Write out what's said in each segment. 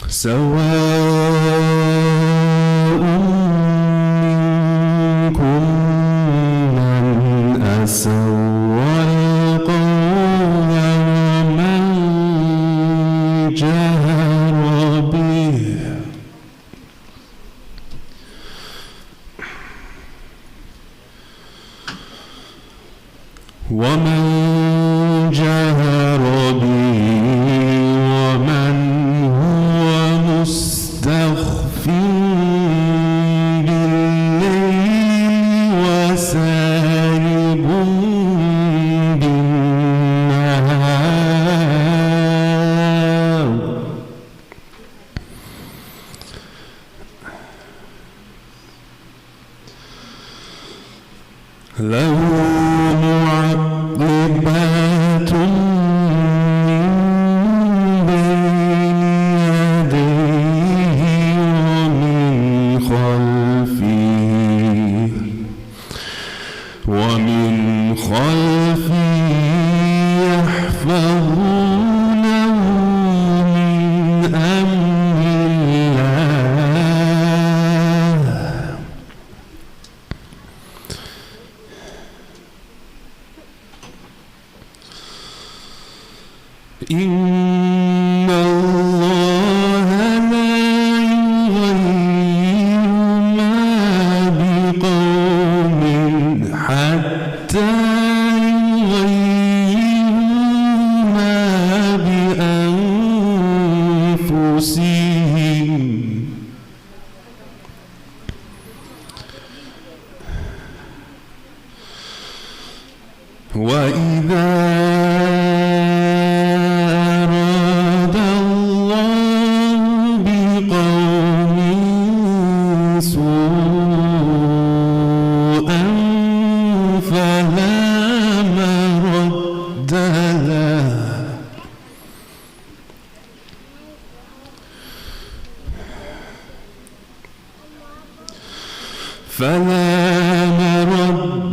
سواء منكم من أسر القول ومن جهر به ومن هو مستخف بالليل وسارب بالنهار له معقبات من بين يديه ومن خلفه يحفظونه من أمر الله إن الله لا يغير ما بقوم حتى يغيروا ما بأنفسهم وإذا أراد الله بقوم سوءا فلا مرد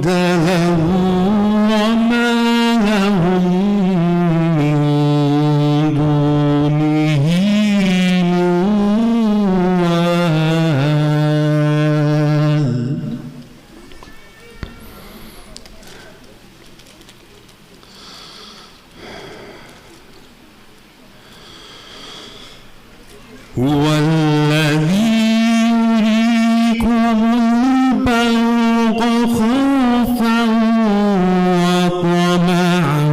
له وما لهم من دونه من وال هو الذي يريكم البرق خوفا وطمعا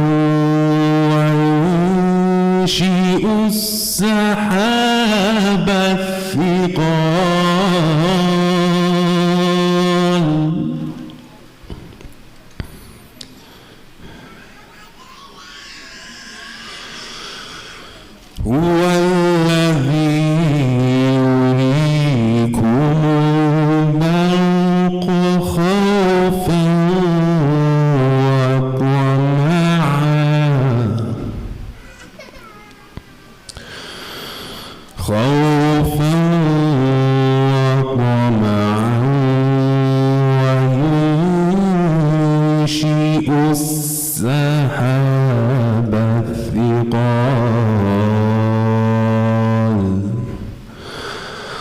وينشئ السحاب الثقال هو الذي يريكم البرق خوفا وطمعا وينشئ السحاب الثقال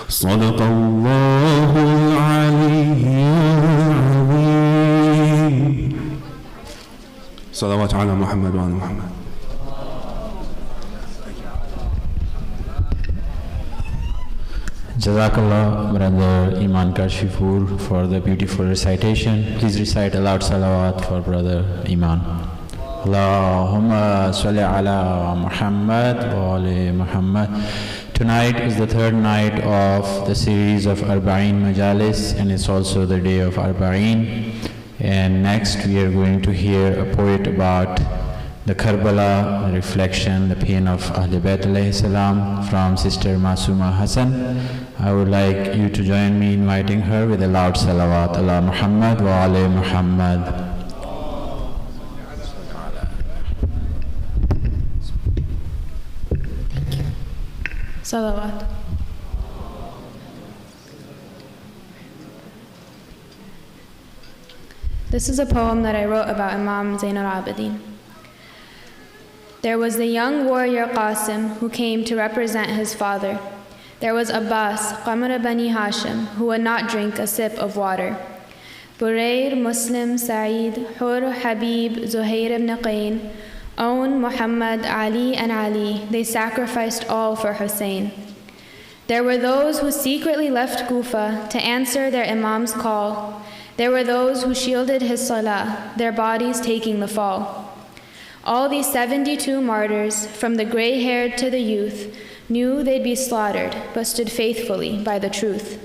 صدق الله العلي العظيم صلوات على محمد وعلى محمد. Jazakallah, Brother Iman Kashifur, for the beautiful recitation. Please recite aloud salawat for Brother Iman. Allahumma salli ala Muhammad wa ali Muhammad. Tonight is the third night of the series of Arbaeen Majalis, and it's also the day of Arbaeen. And next we are going to hear a poet about the Karbala, the reflection, the pain of Ahl Bayt alayhi salam, from Sister Masuma Hassan. I would like you to join me inviting her with a loud salawat ala Muhammad wa ali Muhammad. Salawat. This is a poem that I wrote about Imam Zain al-Abidin. There was the young warrior Qasim who came to represent his father. There was Abbas, Qamar Bani Hashim, who would not drink a sip of water. Burair, Muslim, Sayyid, Hur, Habib, Zuhair ibn Qayn, Aun, Muhammad, Ali, and Ali, they sacrificed all for Hussein. There were those who secretly left Kufa to answer their Imam's call. There were those who shielded his salah, their bodies taking the fall. All these 72 martyrs, from the gray-haired to the youth, knew they'd be slaughtered, but stood faithfully by the truth.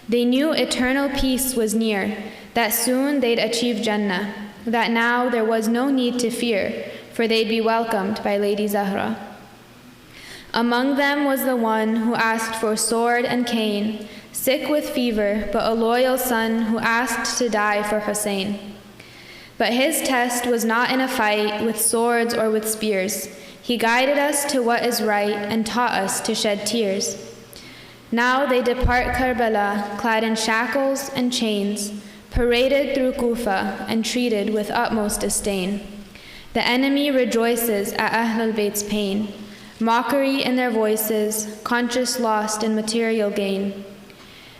They knew eternal peace was near, that soon they'd achieve Jannah, that now there was no need to fear, for they'd be welcomed by Lady Zahra. Among them was the one who asked for sword and cane, sick with fever, but a loyal son who asked to die for Hussein. But his test was not in a fight with swords or with spears. He guided us to what is right and taught us to shed tears. Now they depart Karbala, clad in shackles and chains, paraded through Kufa and treated with utmost disdain. The enemy rejoices at Ahlul Bayt's pain, mockery in their voices, conscious lost in material gain.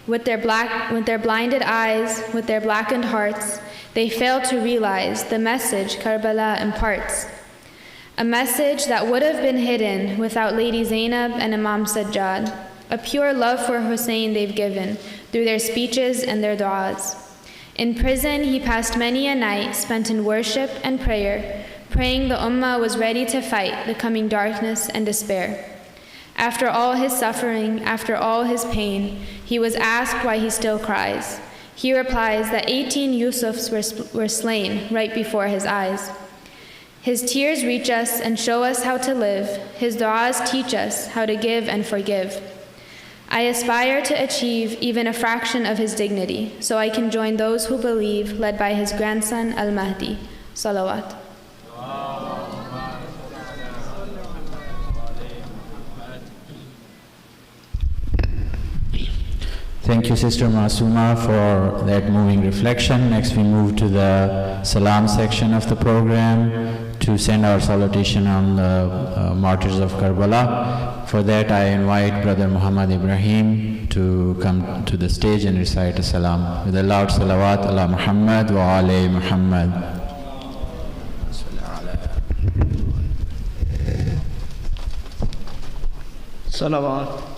With their blinded eyes, with their blackened hearts, they fail to realize the message Karbala imparts. A message that would have been hidden without Lady Zainab and Imam Sajjad, a pure love for Hussein they've given through their speeches and their du'as. In prison, he passed many a night spent in worship and prayer, praying the Ummah was ready to fight the coming darkness and despair. After all his suffering, after all his pain, he was asked why he still cries. He replies that 18 Yusufs were slain right before his eyes. His tears reach us and show us how to live. His du'as teach us how to give and forgive. I aspire to achieve even a fraction of his dignity, so I can join those who believe, led by his grandson Al-Mahdi. Salawat. Thank you, Sister Masuma, for that moving reflection. Next, we move to the Salam section of the program to send our salutation on the martyrs of Karbala. For that, I invite Brother Muhammad Ibrahim to come to the stage and recite a salam with a loud salawat ala Muhammad wa ala Muhammad. Salawat.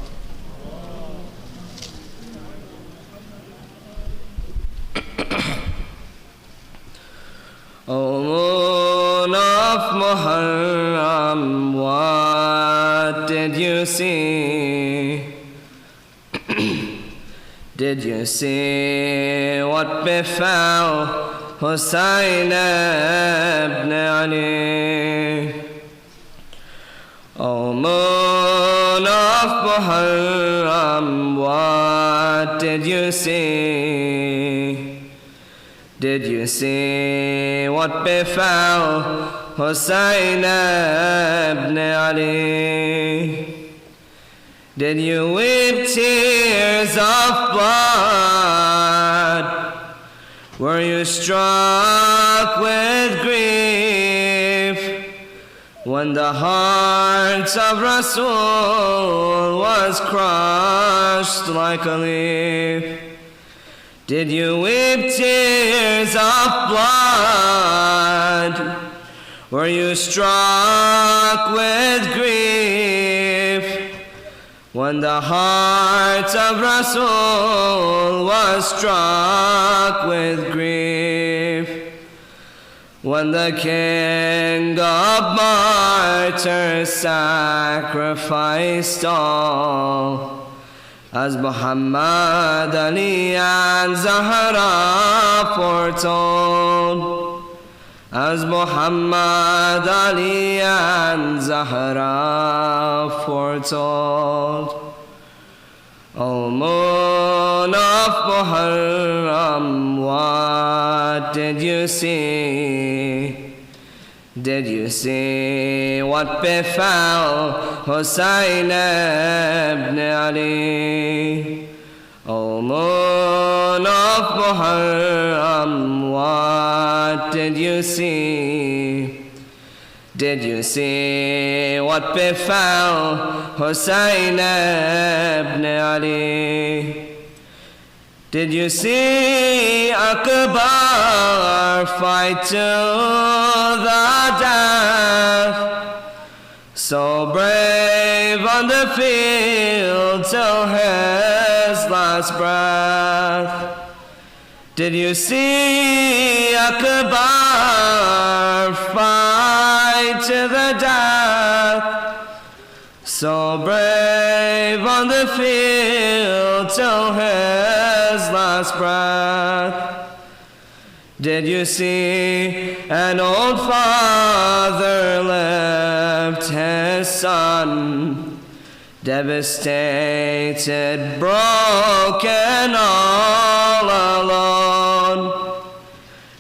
O moon of Muharram, what did you see? Did you see what befell Hussain ibn Ali? O moon of Muharram, what did you see? Did you see what befell Hussain ibn Ali? Did you weep tears of blood? Were you struck with grief when the heart of Rasul was crushed like a leaf? Did you weep tears of blood? Were you struck with grief when the heart of Rasul was struck with grief? When the king of martyrs sacrificed all, as Muhammad, Ali, and Zahra foretold, as Muhammad, Ali, and Zahra foretold. O moon of Muharram, what did you see? Did you see what befell Hussain ibn Ali? O moon of Muharram, what did you see? Did you see what befell Hussein ibn Ali? Did you see Akbar fight to the death? So brave on the field till his last breath. Did you see Akbar fight to the death? So brave on the field till his last breath. Did you see an old father lift his son, devastated, broken, all alone?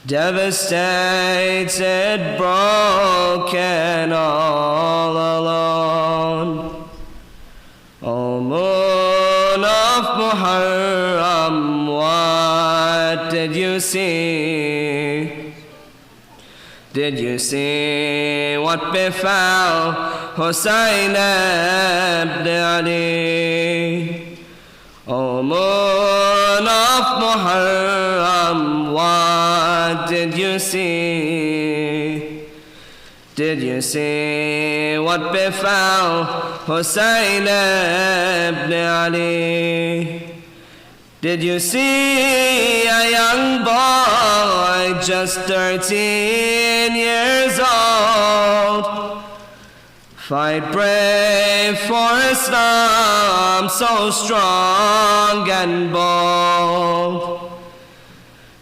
Devastated, broken, all alone. O moon of Muharram, what did you see? Did you see what befell Hussein ibn Ali? O moon of Muharram, what did you see? Did you see what befell Hussein ibn Ali? Did you see a young boy just 13 years old fight brave for Islam, so strong and bold?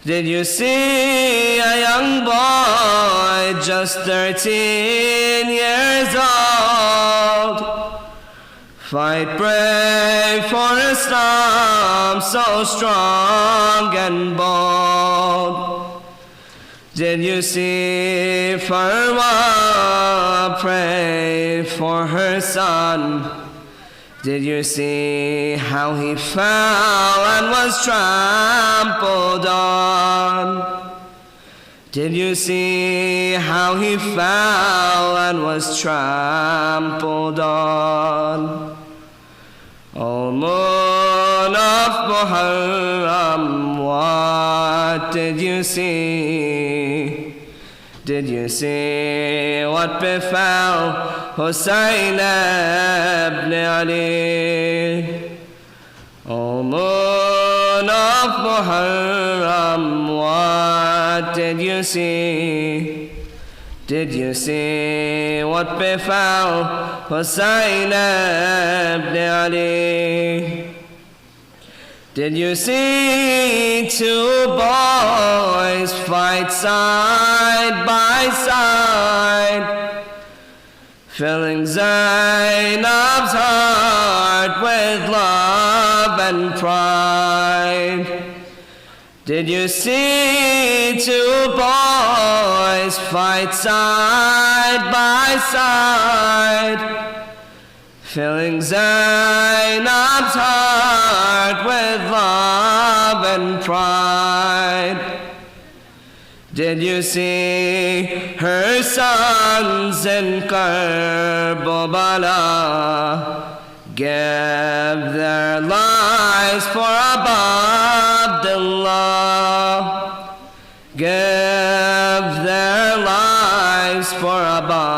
Did you see a young boy just 13 years old fight brave for Islam, so strong and bold? Did you see Farwa pray for her son? Did you see how he fell and was trampled on? Did you see how he fell and was trampled on? O moon of Muharram, what did you see? Did you see what befell Hussein ibn Ali? O moon of Muharram, what did you see? Did you see what befell Hussein ibn Ali? Did you see two boys fight side by side, filling Zainab's heart with love and pride? Did you see two boys fight side by side, filling Zainab's heart with love and pride? Did you see her sons in Karbala give their lives for Abdullah? Give their lives for Abdullah.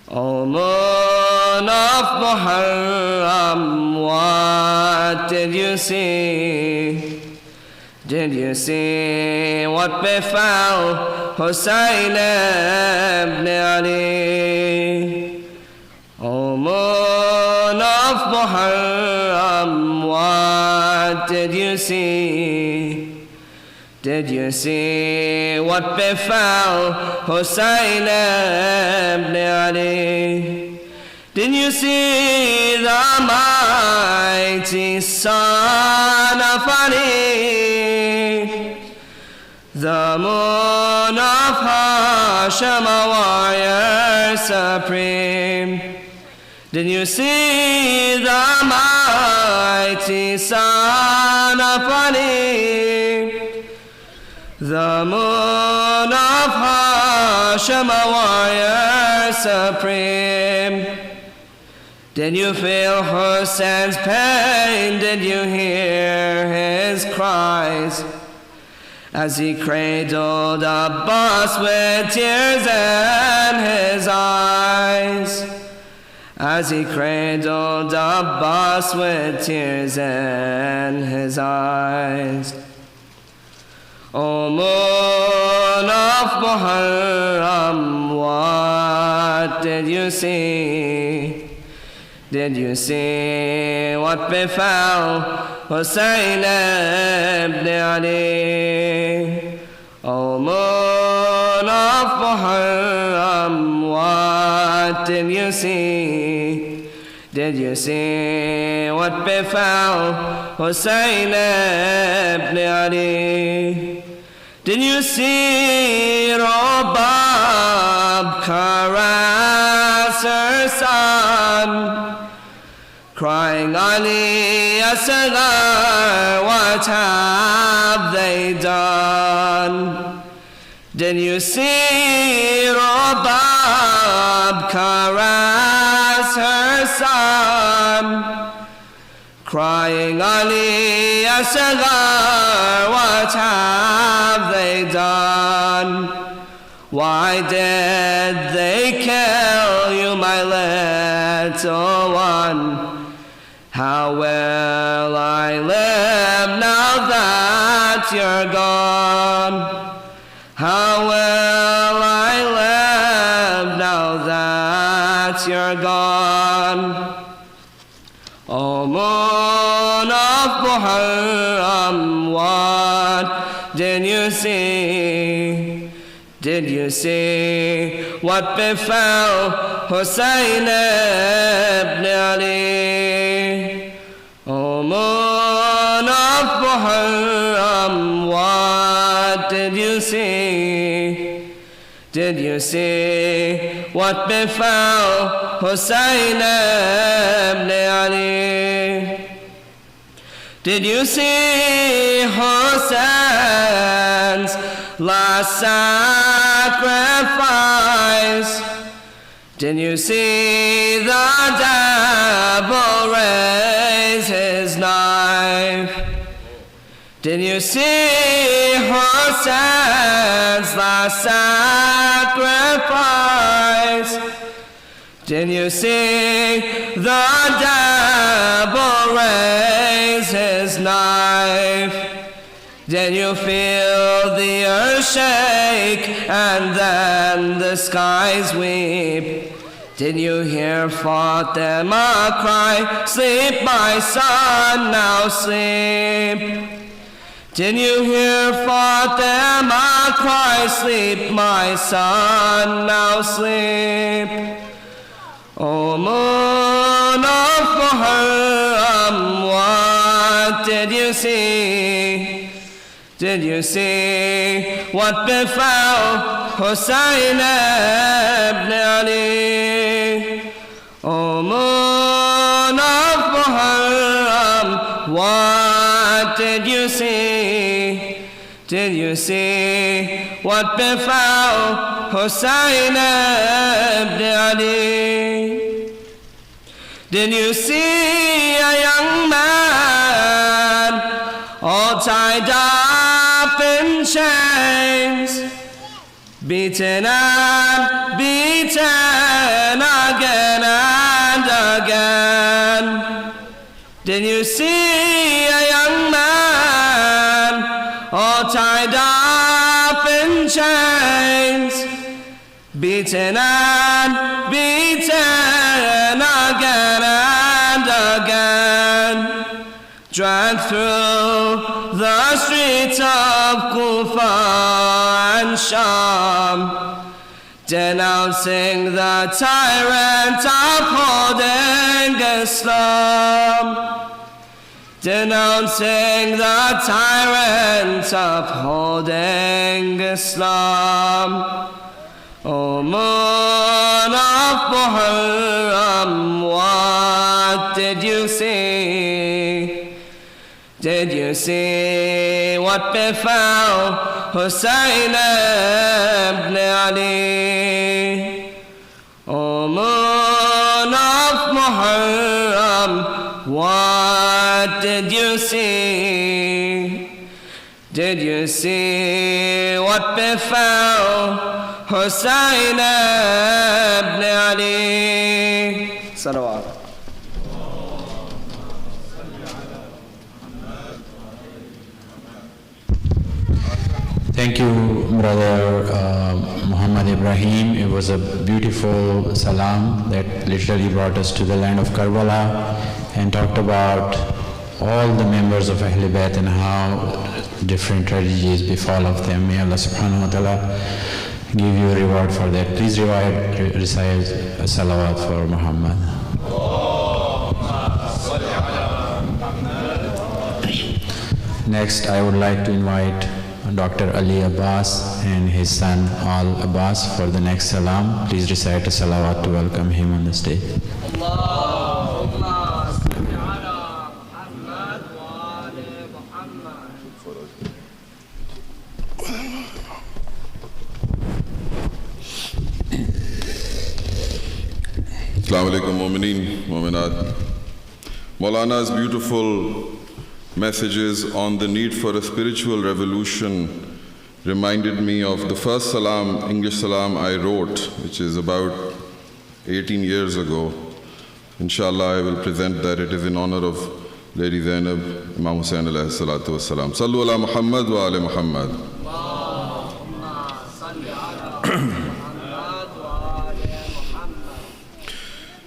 O moon of Muharram, what did you see? Did you see what befell Hussein ibn Ali? O moon of Muharram, what did you see? Did you see what befell Hussein ibn Ali? Did you see the mighty son of Ali? The moon of Hashem, a warrior supreme. Did you see the mighty son of Ali? The moon of Hashem, a warrior supreme. Did you feel Hussein's pain? Did you hear his cries? As he cradled Abbas with tears in his eyes. As he cradled Abbas with tears in his eyes. O moon of Muharram, what did you see? Did you see what befell Hussein ibn Ali? O moon of Muharram, what did you see? Did you see what befell Hussein ibn Ali? Did you see Robab caress her son? Crying, Ali, Asr, what have they done? Did you see Robab caress her son? Crying, Ali, Asr, what have they done? Why did they kill you, my little one? How will I live now that you're gone? How will I live now that you're gone? O moon of Muharram, what did you see? Did you see what befell Hussein ibn Ali? O moon of Muharram, what did you see? Did you see what befell Hussein ibn Ali? Did you see Hussein's last sacrifice? Did you see the devil raise his knife? Did you see Hussein's last sacrifice? Did you see the devil raise his knife? Did you feel the earth shake and then the skies weep? Did you hear Fatima cry, sleep my son, now sleep? Did you hear Fatima cry, sleep my son, now sleep? O moon of Muharram, what did you see? Did you see what befell Hussein ibn Ali? O moon of Muharram, what did you see? Did you see what befell Hussein ibn Ali? Did you see a young man all tied up in chains, beaten and beaten again and again? Did you see a young man all tied up in chains, beaten and beaten again and again, dragged through the streets of Kufa and Sham, denouncing the tyrant upholding Islam, denouncing the tyrant upholding Islam. O moon of Muharram, what did you see? Did you see what befell Hussain ibn Ali. O moon of Muharram, what did you see? Did you see what befell Hussain ibn Ali? Salawat. Thank you, Brother Muhammad Ibrahim. It was a beautiful salam that literally brought us to the land of Karbala and talked about all the members of Ahl Bayt and how different tragedies befall of them. May Allah subhanahu wa ta'ala give you a reward for that. Please recite a salawat for Muhammad. Next, I would like to invite Dr. Ali Abbas and his son Al Abbas for the next salam. Please recite a salawat to welcome him on the stage. Assalamu alaikum, mu'mineen, mu'minat. Maulana's beautiful messages on the need for a spiritual revolution reminded me of the first salam, English salam I wrote, which is about 18 years ago. Inshallah, I will present that. It is in honor of Lady Zainab, Imam Hussain alayhi salatu wassalam. Sallu ala Muhammad wa ala Muhammad.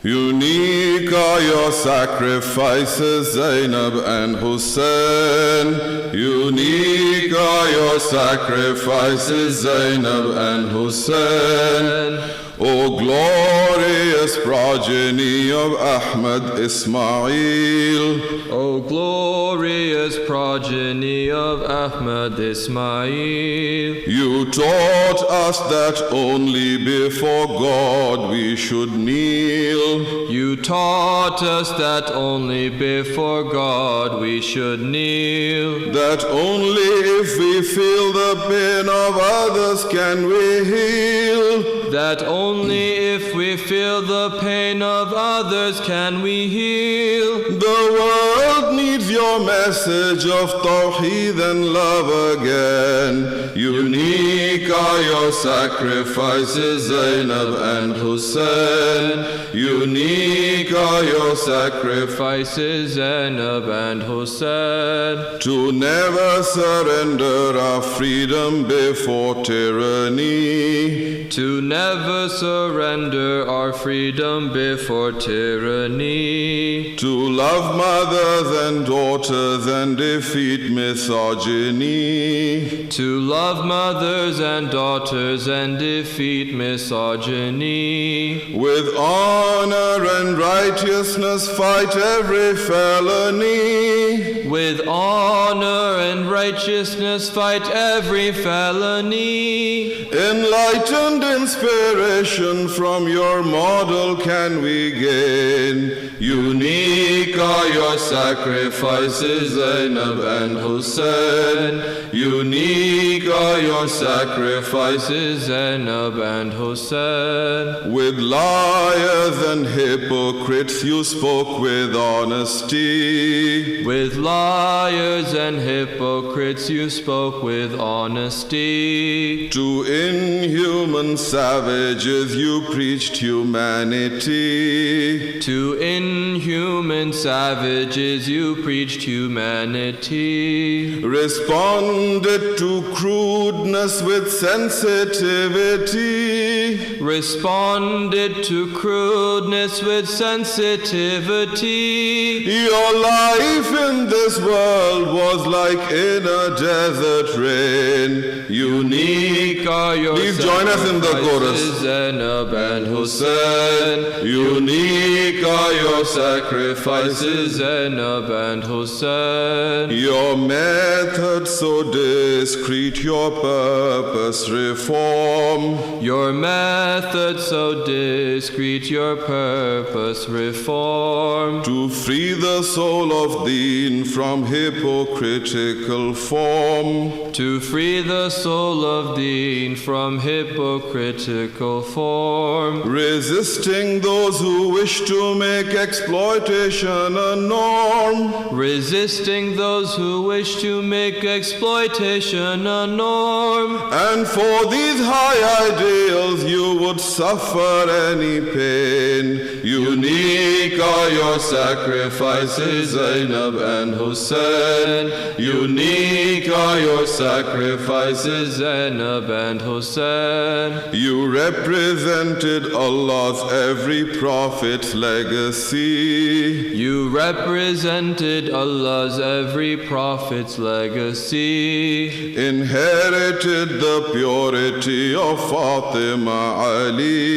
Unique are your sacrifices, Zainab and Hussain. Unique are your sacrifices, Zainab and Hussain. O glorious progeny of Ahmad Ismail. O glorious progeny of Ahmad Ismail. You taught us that only before God we should kneel. You taught us that only before God we should kneel. That only if we feel the pain of others can we heal. That only if we feel the pain of others can we heal. The world needs your message of Tawheed and love again. Unique are your sacrifices, Zainab and Hussain. Unique are your sacrifices, Zainab and Hussain. To never surrender our freedom before tyranny. To never surrender our freedom before tyranny. To love mothers and daughters and defeat misogyny. To love mothers and daughters and defeat misogyny. With honor and righteousness fight every felony. With honor and righteousness fight every felony. Enlightened inspiration from your model can we gain. Unique are your sacrifices, Zainab and Hussain. Unique are your sacrifices, Zainab and Hussain. With liars and hypocrites you spoke with honesty. With liars and hypocrites you spoke with honesty. To inhuman savages you preached humanity. To inhuman savages you preached humanity. Responded to crudeness with sensitivity. Responded to crudeness with sensitivity. Your life in this world was like in a desert rain. Unique are your Please join us in the chorus. Zainab and Hussain. Unique are your sacrifices, Zainab and Hussain. Your method so discreet, your purpose reform. Your method method so discreet, your purpose reform. To free the soul of Deen from hypocritical form. To free the soul of Deen from hypocritical form. Resisting those who wish to make exploitation a norm. Resisting those who wish to make exploitation a norm. And for these high ideals you would suffer any pain. Unique are your sacrifices, Zainab and Hussein. Unique are your sacrifices, Zainab and Hussein. You represented Allah's every prophet's legacy. You represented Allah's every prophet's legacy. Inherited the purity of Fatima Ali.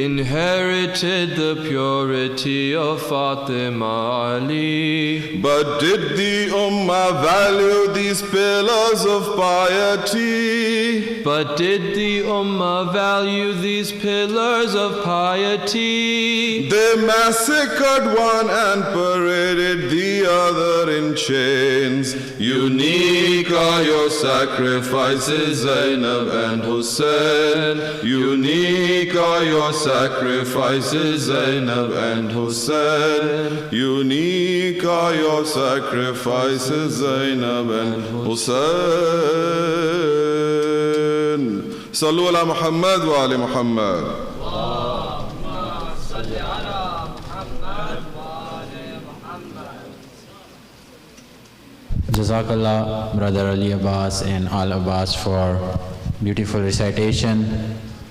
Inherited the purity of Fatima Ali. But did the Ummah value these pillars of piety? But did the Ummah value these pillars of piety? They massacred one and paraded the other in chains. Unique are your sacrifices, Zainab and Hussein. Unique are your sacrifices, Zainab and Hussein. Unique are your sacrifices, Zainab and Hussein. Sallu ala Muhammad wa ali Muhammad. Jazakallah, Brother Ali Abbas and Al Abbas for beautiful recitation.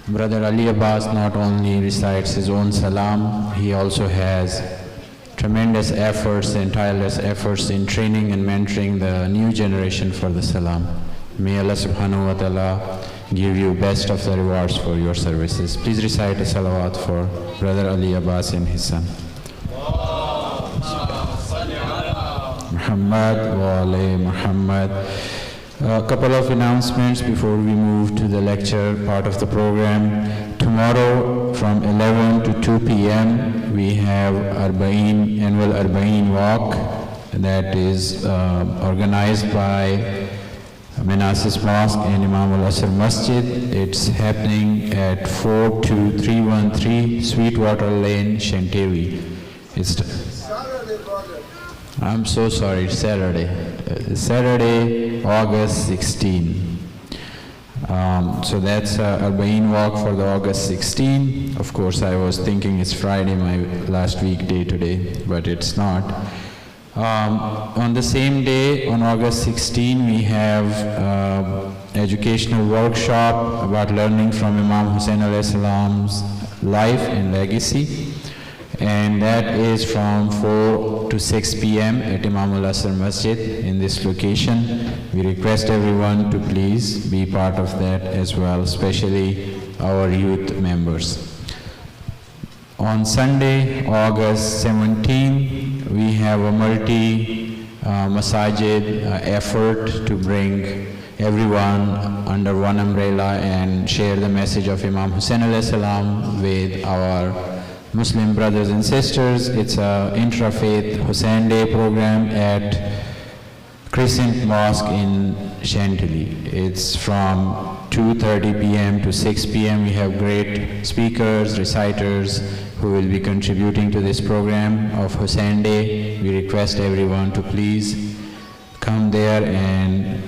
Brother Ali Abbas not only recites his own salam, he also has tremendous efforts and tireless efforts in training and mentoring the new generation for the salam. May Allah subhanahu wa ta'ala give you best of the rewards for your services. Please recite a salawat for Brother Ali Abbas and his son. Muhammad wa ali Muhammad. A couple of announcements before we move to the lecture part of the program. Tomorrow from 11 to 2 p.m. we have annual Arbaeen walk that is organized by Majalis Mosque and Imam al-Asr Masjid. It's happening at 42313 Sweetwater Lane, Shantawi. I'm so sorry, it's Saturday. Saturday, August 16. So that's Arbaeen walk for the August 16. Of course, I was thinking it's Friday, my last weekday today, but it's not. On the same day, on August 16, we have educational workshop about learning from Imam Hussain alayhi salam's life and legacy. And that is from 4 to 6 p.m. at Imam al-Asr Masjid in this location. We request everyone to please be part of that as well, especially our youth members. On Sunday, August 17, we have a multi-masajid effort to bring everyone under one umbrella and share the message of Imam Hussain alayhi salam with our Muslim brothers and sisters. It's an intra-faith Hussain Day program at Crescent Mosque in Chantilly. It's from 2:30 p.m. to 6 p.m. We have great speakers, reciters who will be contributing to this program of Hussain Day. We request everyone to please come there and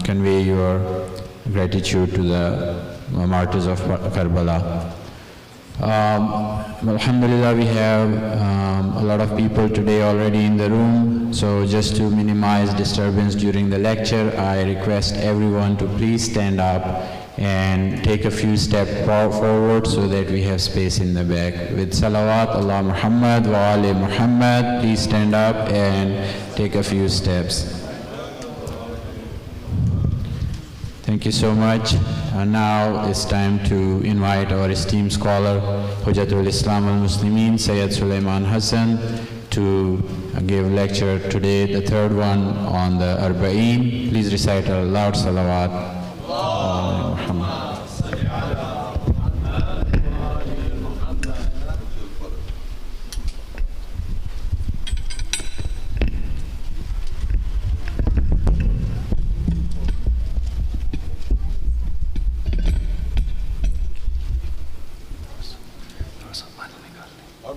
convey your gratitude to the martyrs of Karbala. Alhamdulillah, we have a lot of people today already in the room, so just to minimize disturbance during the lecture, I request everyone to please stand up and take a few steps forward so that we have space in the back. With salawat, Allah Muhammad wa ali Muhammad, please stand up and take a few steps. Thank you so much. And now it's time to invite our esteemed scholar, Hujjatul Islam al-Muslimin, Sayyid Sulayman Hassan, to give lecture today, the third one on the Arbaeen. Please recite a loud salawat.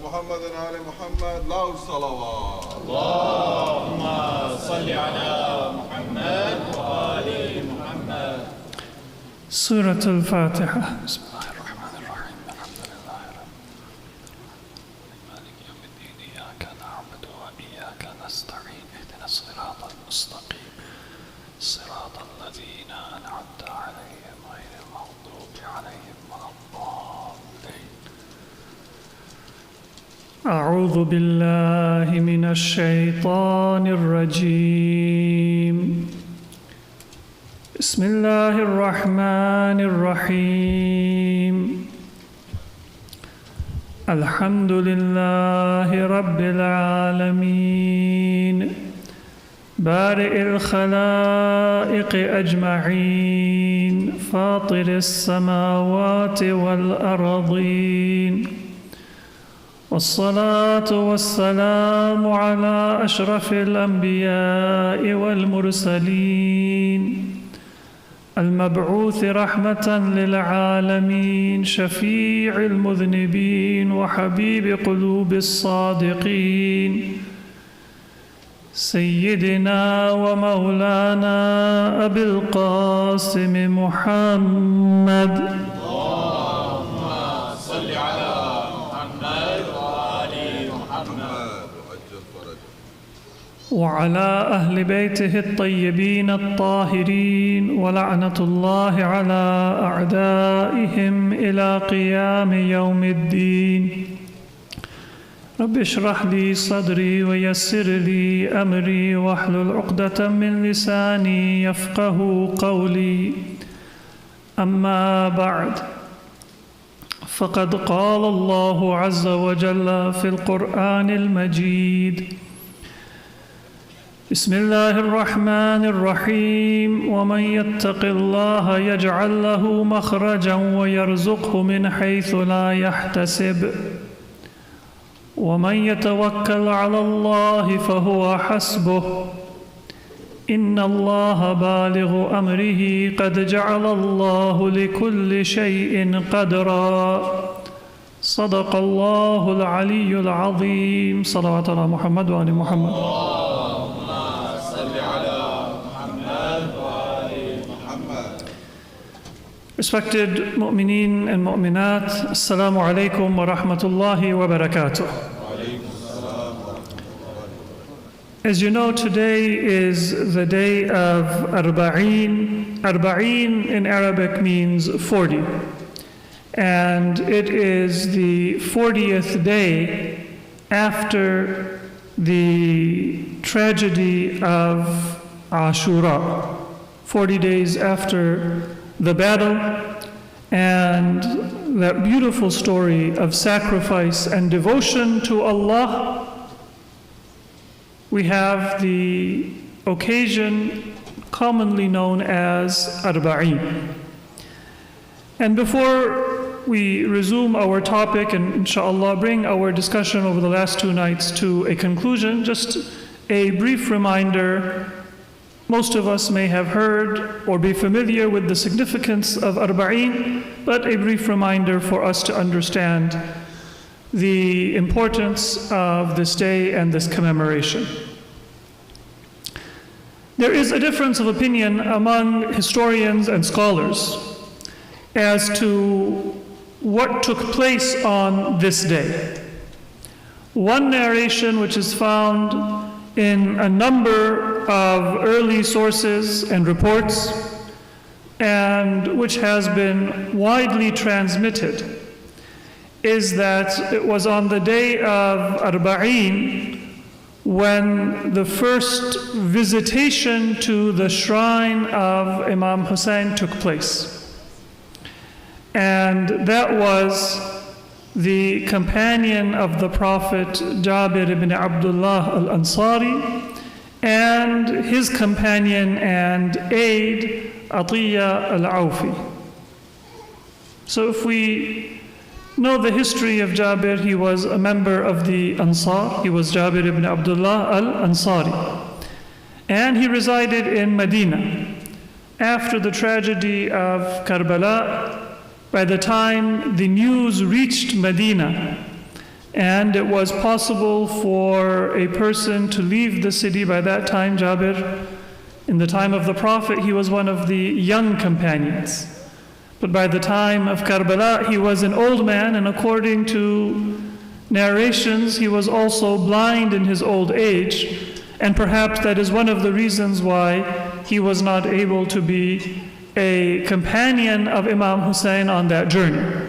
Muhammad and Ali Muhammad, loud salawat. Allahumma salli ala Muhammad wa ali Muhammad. Surah Al-Fatiha. أعوذ بالله من الشيطان الرجيم بسم الله الرحمن الرحيم الحمد لله رب العالمين بارئ الخلائق أجمعين فاطر السماوات والأرضين والصلاة والسلام على أشرف الأنبياء والمرسلين المبعوث رحمة للعالمين شفيع المذنبين وحبيب قلوب الصادقين سيدنا ومولانا أبي القاسم محمد وعلى أهل بيته الطيبين الطاهرين ولعنة الله على أعدائهم إلى قيام يوم الدين رب اشرح لي صدري ويسر لي أمري واحلل عقدة من لساني يفقه قولي أما بعد فقد قال الله عز وجل في القرآن المجيد بسم الله الرحمن الرحيم ومن يتق الله يجعل له مخرجا ويرزقه من حيث لا يحتسب ومن يتوكل على الله فهو حسبه إن الله بالغ أمره قد جعل الله لكل شيء قدرا صدق الله العلي العظيم صلوات على محمد وآل محمد. Respected mu'mineen and mu'minat, Assalamu alaikum wa rahmatullahi wa barakatuh. As you know, today is the day of Arbaeen. Arbaeen in Arabic means 40. And it is the 40th day after the tragedy of Ashura. 40 days after the battle, and that beautiful story of sacrifice and devotion to Allah. We have the occasion commonly known as Arbaeen. And before we resume our topic and inshallah bring our discussion over the last 2 nights to a conclusion, just a brief reminder. Most of us may have heard or be familiar with the significance of Arbaeen, but a brief reminder for us to understand the importance of this day and this commemoration. There is a difference of opinion among historians and scholars as to what took place on this day. One narration, which is found in a number of early sources and reports, and which has been widely transmitted, is that it was on the day of Arbaeen when the first visitation to the shrine of Imam Hassan took place. And that was the companion of the Prophet Jabir ibn Abdullah al-Ansari and his companion and aide Atiyya al-Awfi. So if we know the history of Jabir, he was a member of the Ansar. He was Jabir ibn Abdullah al-Ansari. And he resided in Medina. After the tragedy of Karbala, by the time the news reached Medina And it was possible for a person to leave the city. By that time, Jabir, in the time of the Prophet, he was one of the young companions. But by the time of Karbala, he was an old man, and according to narrations, he was also blind in his old age. And perhaps that is one of the reasons why he was not able to be a companion of Imam Hussein on that journey.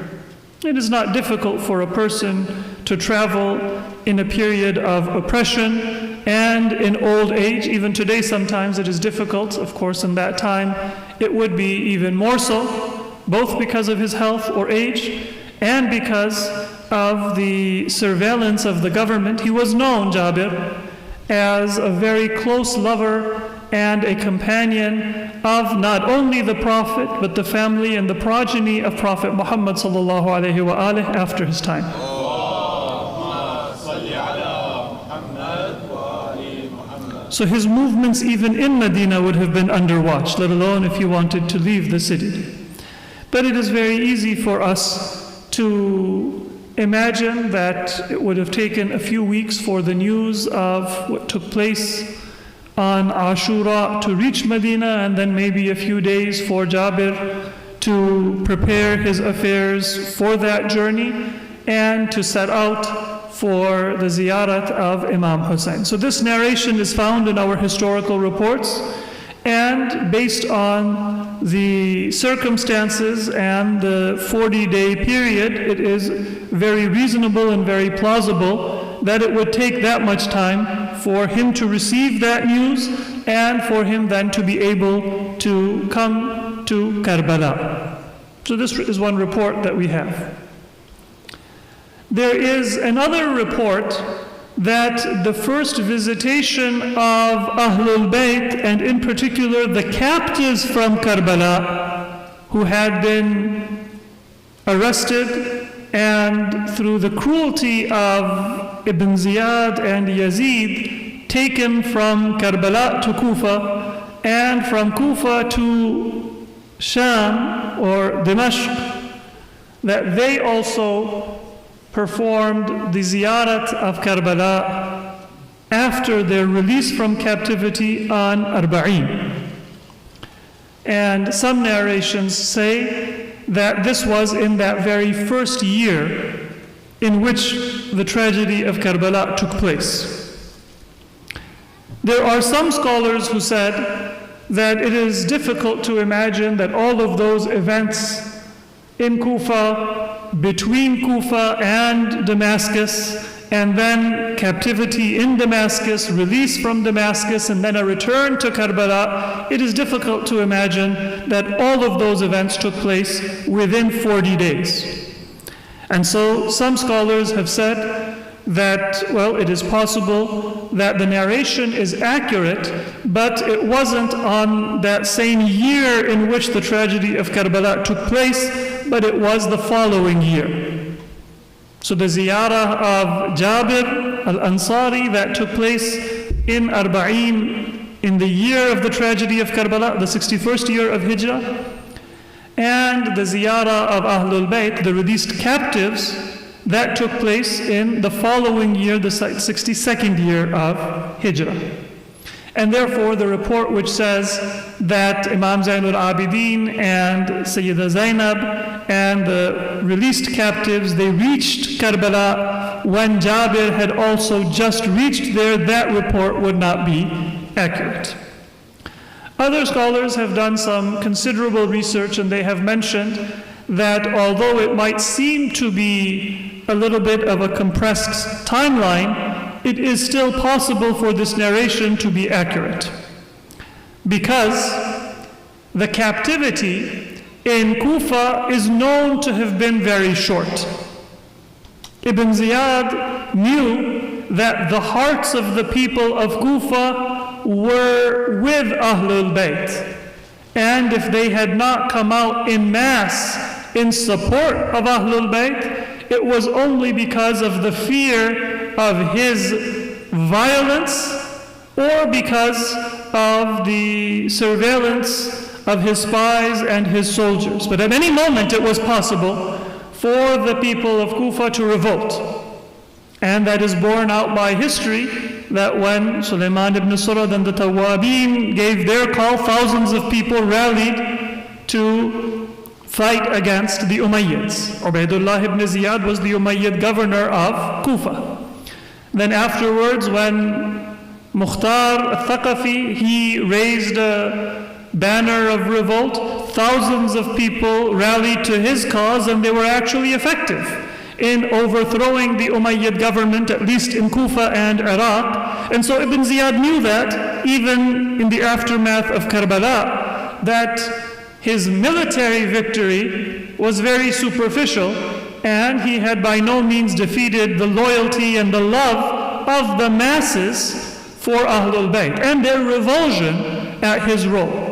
It is not difficult for a person to travel in a period of oppression and in old age. Even today sometimes it is difficult. Of course, in that time it would be even more so, both because of his health or age and because of the surveillance of the government. He was known, Jabir, as a very close lover and a companion of not only the Prophet, but the family and the progeny of Prophet Muhammad sallallahu alaihi wa alihi after his time. So his movements even in Medina would have been under watch, let alone if he wanted to leave the city. But it is very easy for us to imagine that it would have taken a few weeks for the news of what took place on Ashura to reach Medina, and then maybe a few days for Jabir to prepare his affairs for that journey and to set out for the ziyarat of Imam Hussein. So this narration is found in our historical reports, and based on the circumstances and the 40-day period, it is very reasonable and very plausible that it would take that much time for him to receive that news and for him then to be able to come to Karbala. So this is one report that we have. There is another report that the first visitation of Ahlul Bayt, and in particular the captives from Karbala who had been arrested and through the cruelty of Ibn Ziyad and Yazid taken from Karbala to Kufa and from Kufa to Sham or Dimashq, that they also performed the ziyarat of Karbala after their release from captivity on Arbaeen. And some narrations say that this was in that very first year in which the tragedy of Karbala took place. There are some scholars who said that it is difficult to imagine that all of those events in Kufa, between Kufa and Damascus, and then captivity in Damascus, release from Damascus, and then a return to Karbala, it is difficult to imagine that all of those events took place within 40 days. And so some scholars have said that, well, it is possible that the narration is accurate, but it wasn't on that same year in which the tragedy of Karbala took place, but it was the following year. So the ziyarah of Jabir al-Ansari that took place in Arbaeen in the year of the tragedy of Karbala, the 61st year of Hijrah, and the ziyarah of Ahlul Bayt, the released captives, that took place in the following year, the 62nd year of Hijrah. And therefore, the report which says that Imam Zainul Abidin and Sayyidah Zainab and the released captives, they reached Karbala when Jabir had also just reached there, that report would not be accurate. Other scholars have done some considerable research, and they have mentioned that although it might seem to be a little bit of a compressed timeline, it is still possible for this narration to be accurate, because the captivity in Kufa is known to have been very short. Ibn Ziyad knew that the hearts of the people of Kufa were with Ahlul Bayt, and if they had not come out in mass in support of Ahlul Bayt, it was only because of the fear of his violence or because of the surveillance of his spies and his soldiers. But at any moment it was possible for the people of Kufa to revolt. And that is borne out by history, that when Sulayman ibn Surad and the Tawabin gave their call, thousands of people rallied to fight against the Umayyads. Ubaidullah ibn Ziyad was the Umayyad governor of Kufa. Then afterwards, when Mukhtar al-Thaqafi, he raised a banner of revolt, thousands of people rallied to his cause, and they were actually effective in overthrowing the Umayyad government, at least in Kufa and Iraq. And so Ibn Ziyad knew that, even in the aftermath of Karbala, that his military victory was very superficial, and he had by no means defeated the loyalty and the love of the masses for Ahlul Bayt and their revulsion at his role.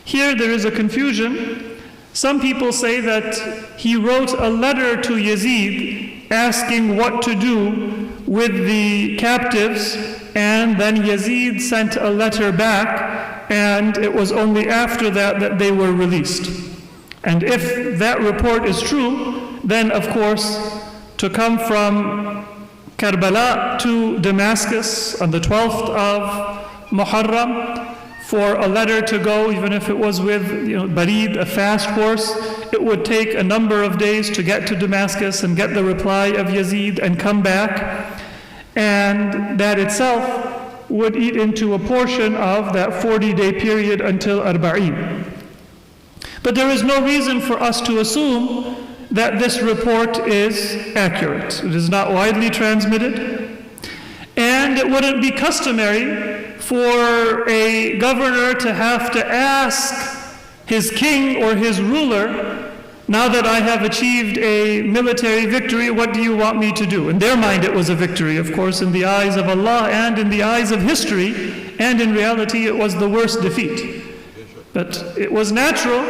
Here there is a confusion. Some people say that he wrote a letter to Yazid asking what to do with the captives, and then Yazid sent a letter back, and it was only after that that they were released. And if that report is true, then of course to come from Karbala to Damascus on the 12th of Muharram, for a letter to go, even if it was with Barid, a fast horse, it would take a number of days to get to Damascus and get the reply of Yazid and come back. And that itself would eat into a portion of that 40-day period until Arbaeen. But there is no reason for us to assume that this report is accurate. It is not widely transmitted, and it wouldn't be customary for a governor to have to ask his king or his ruler, now that I have achieved a military victory, what do you want me to do? In their mind it was a victory, of course, in the eyes of Allah and in the eyes of history, and in reality it was the worst defeat. But it was natural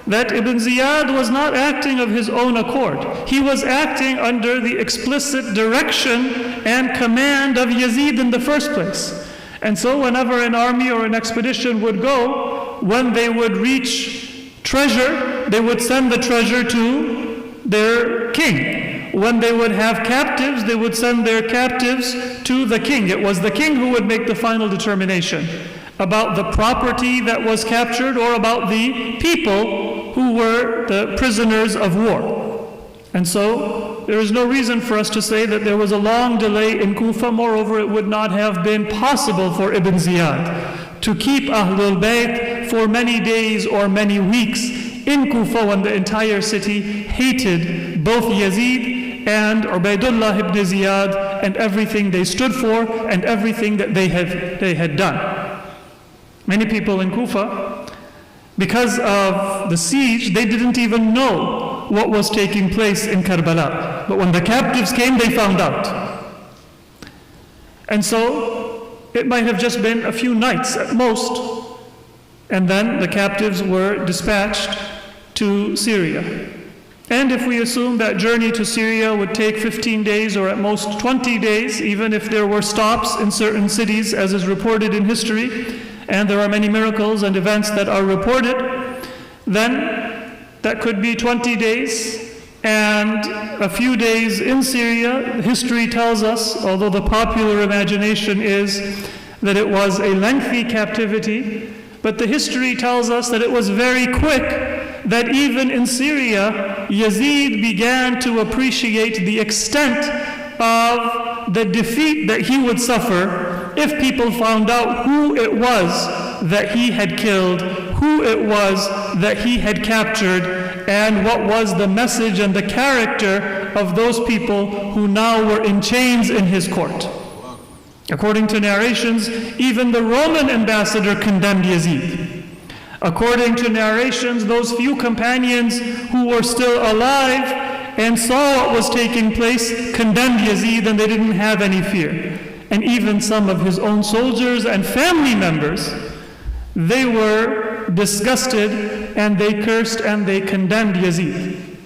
that Ibn Ziyad was not acting of his own accord. He was acting under the explicit direction and command of Yazid in the first place. And so whenever an army or an expedition would go, when they would reach treasure, they would send the treasure to their king. When they would have captives, they would send their captives to the king. It was the king who would make the final determination about the property that was captured or about the people who were the prisoners of war. And so there is no reason for us to say that there was a long delay in Kufa. Moreover, it would not have been possible for Ibn Ziyad to keep Ahlul Bayt for many days or many weeks in Kufa when the entire city hated both Yazid and Ubaidullah ibn Ziyad and everything they stood for and everything that they had done. Many people in Kufa, because of the siege, they didn't even know what was taking place in Karbala. But when the captives came, they found out. And so it might have just been a few nights at most, and then the captives were dispatched to Syria. And if we assume that journey to Syria would take 15 days or at most 20 days, even if there were stops in certain cities, as is reported in history, and there are many miracles and events that are reported, then that could be 20 days and a few days in Syria. History tells us, although the popular imagination is that it was a lengthy captivity, but the history tells us that it was very quick, that even in Syria, Yazid began to appreciate the extent of the defeat that he would suffer if people found out who it was that he had killed, who it was that he had captured, and what was the message and the character of those people who now were in chains in his court. According to narrations, even the Roman ambassador condemned Yazid. According to narrations, those few companions who were still alive and saw what was taking place condemned Yazid, and they didn't have any fear. And even some of his own soldiers and family members, they were disgusted and they cursed and they condemned Yazid.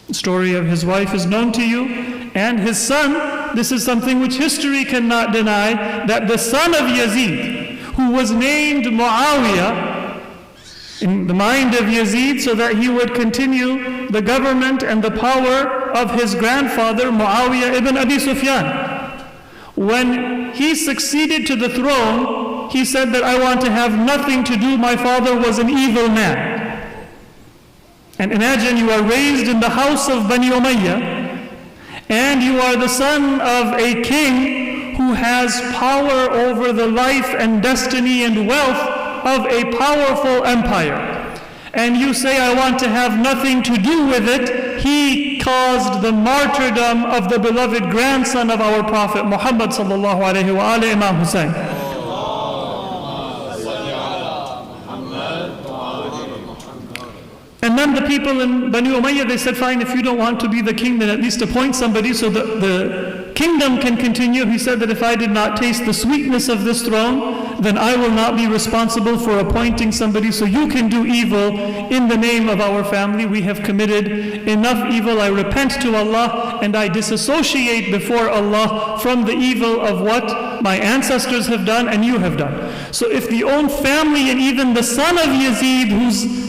The story of his wife is known to you, and his son. This is something which history cannot deny, that the son of Yazid, who was named Muawiyah in the mind of Yazid so that he would continue the government and the power of his grandfather Muawiyah ibn Abi Sufyan. When he succeeded to the throne, he said that I want to have nothing to do, my father was an evil man. And imagine you are raised in the house of Bani Umayyah, and you are the son of a king who has power over the life and destiny and wealth of a powerful empire. And you say, I want to have nothing to do with it. He caused the martyrdom of the beloved grandson of our Prophet Muhammad sallallahu alaihi wa alihi, Imam Hassan. And then the people in Bani Umayyah, they said, fine, if you don't want to be the king, then at least appoint somebody so that the kingdom can continue. He said that if I did not taste the sweetness of this throne, then I will not be responsible for appointing somebody, so you can do evil in the name of our family. We have committed enough evil. I repent to Allah and I disassociate before Allah from the evil of what my ancestors have done and you have done. So if the own family and even the son of Yazid, whose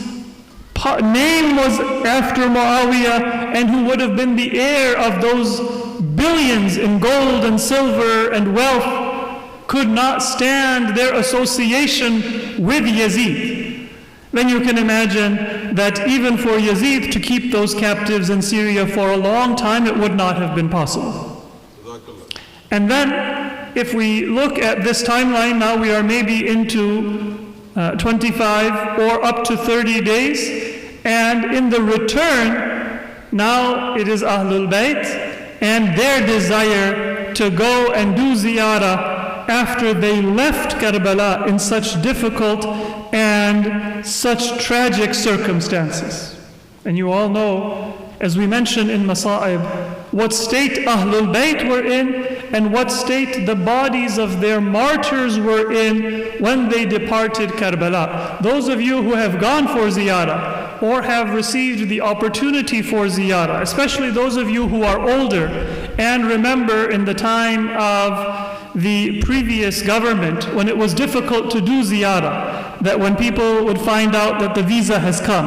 name was after Muawiyah and who would have been the heir of those billions in gold and silver and wealth, could not stand their association with Yazid, then you can imagine that even for Yazid to keep those captives in Syria for a long time, it would not have been possible. And then, if we look at this timeline, now we are maybe into 25 or up to 30 days, and in the return, now it is Ahlul Bayt and their desire to go and do ziyarah after they left Karbala in such difficult and such tragic circumstances. And you all know, as we mentioned in Masa'ib, what state Ahlul Bayt were in and what state the bodies of their martyrs were in when they departed Karbala. Those of you who have gone for ziyarah or have received the opportunity for ziyarah, especially those of you who are older and remember in the time of the previous government, when it was difficult to do ziyarah, that when people would find out that the visa has come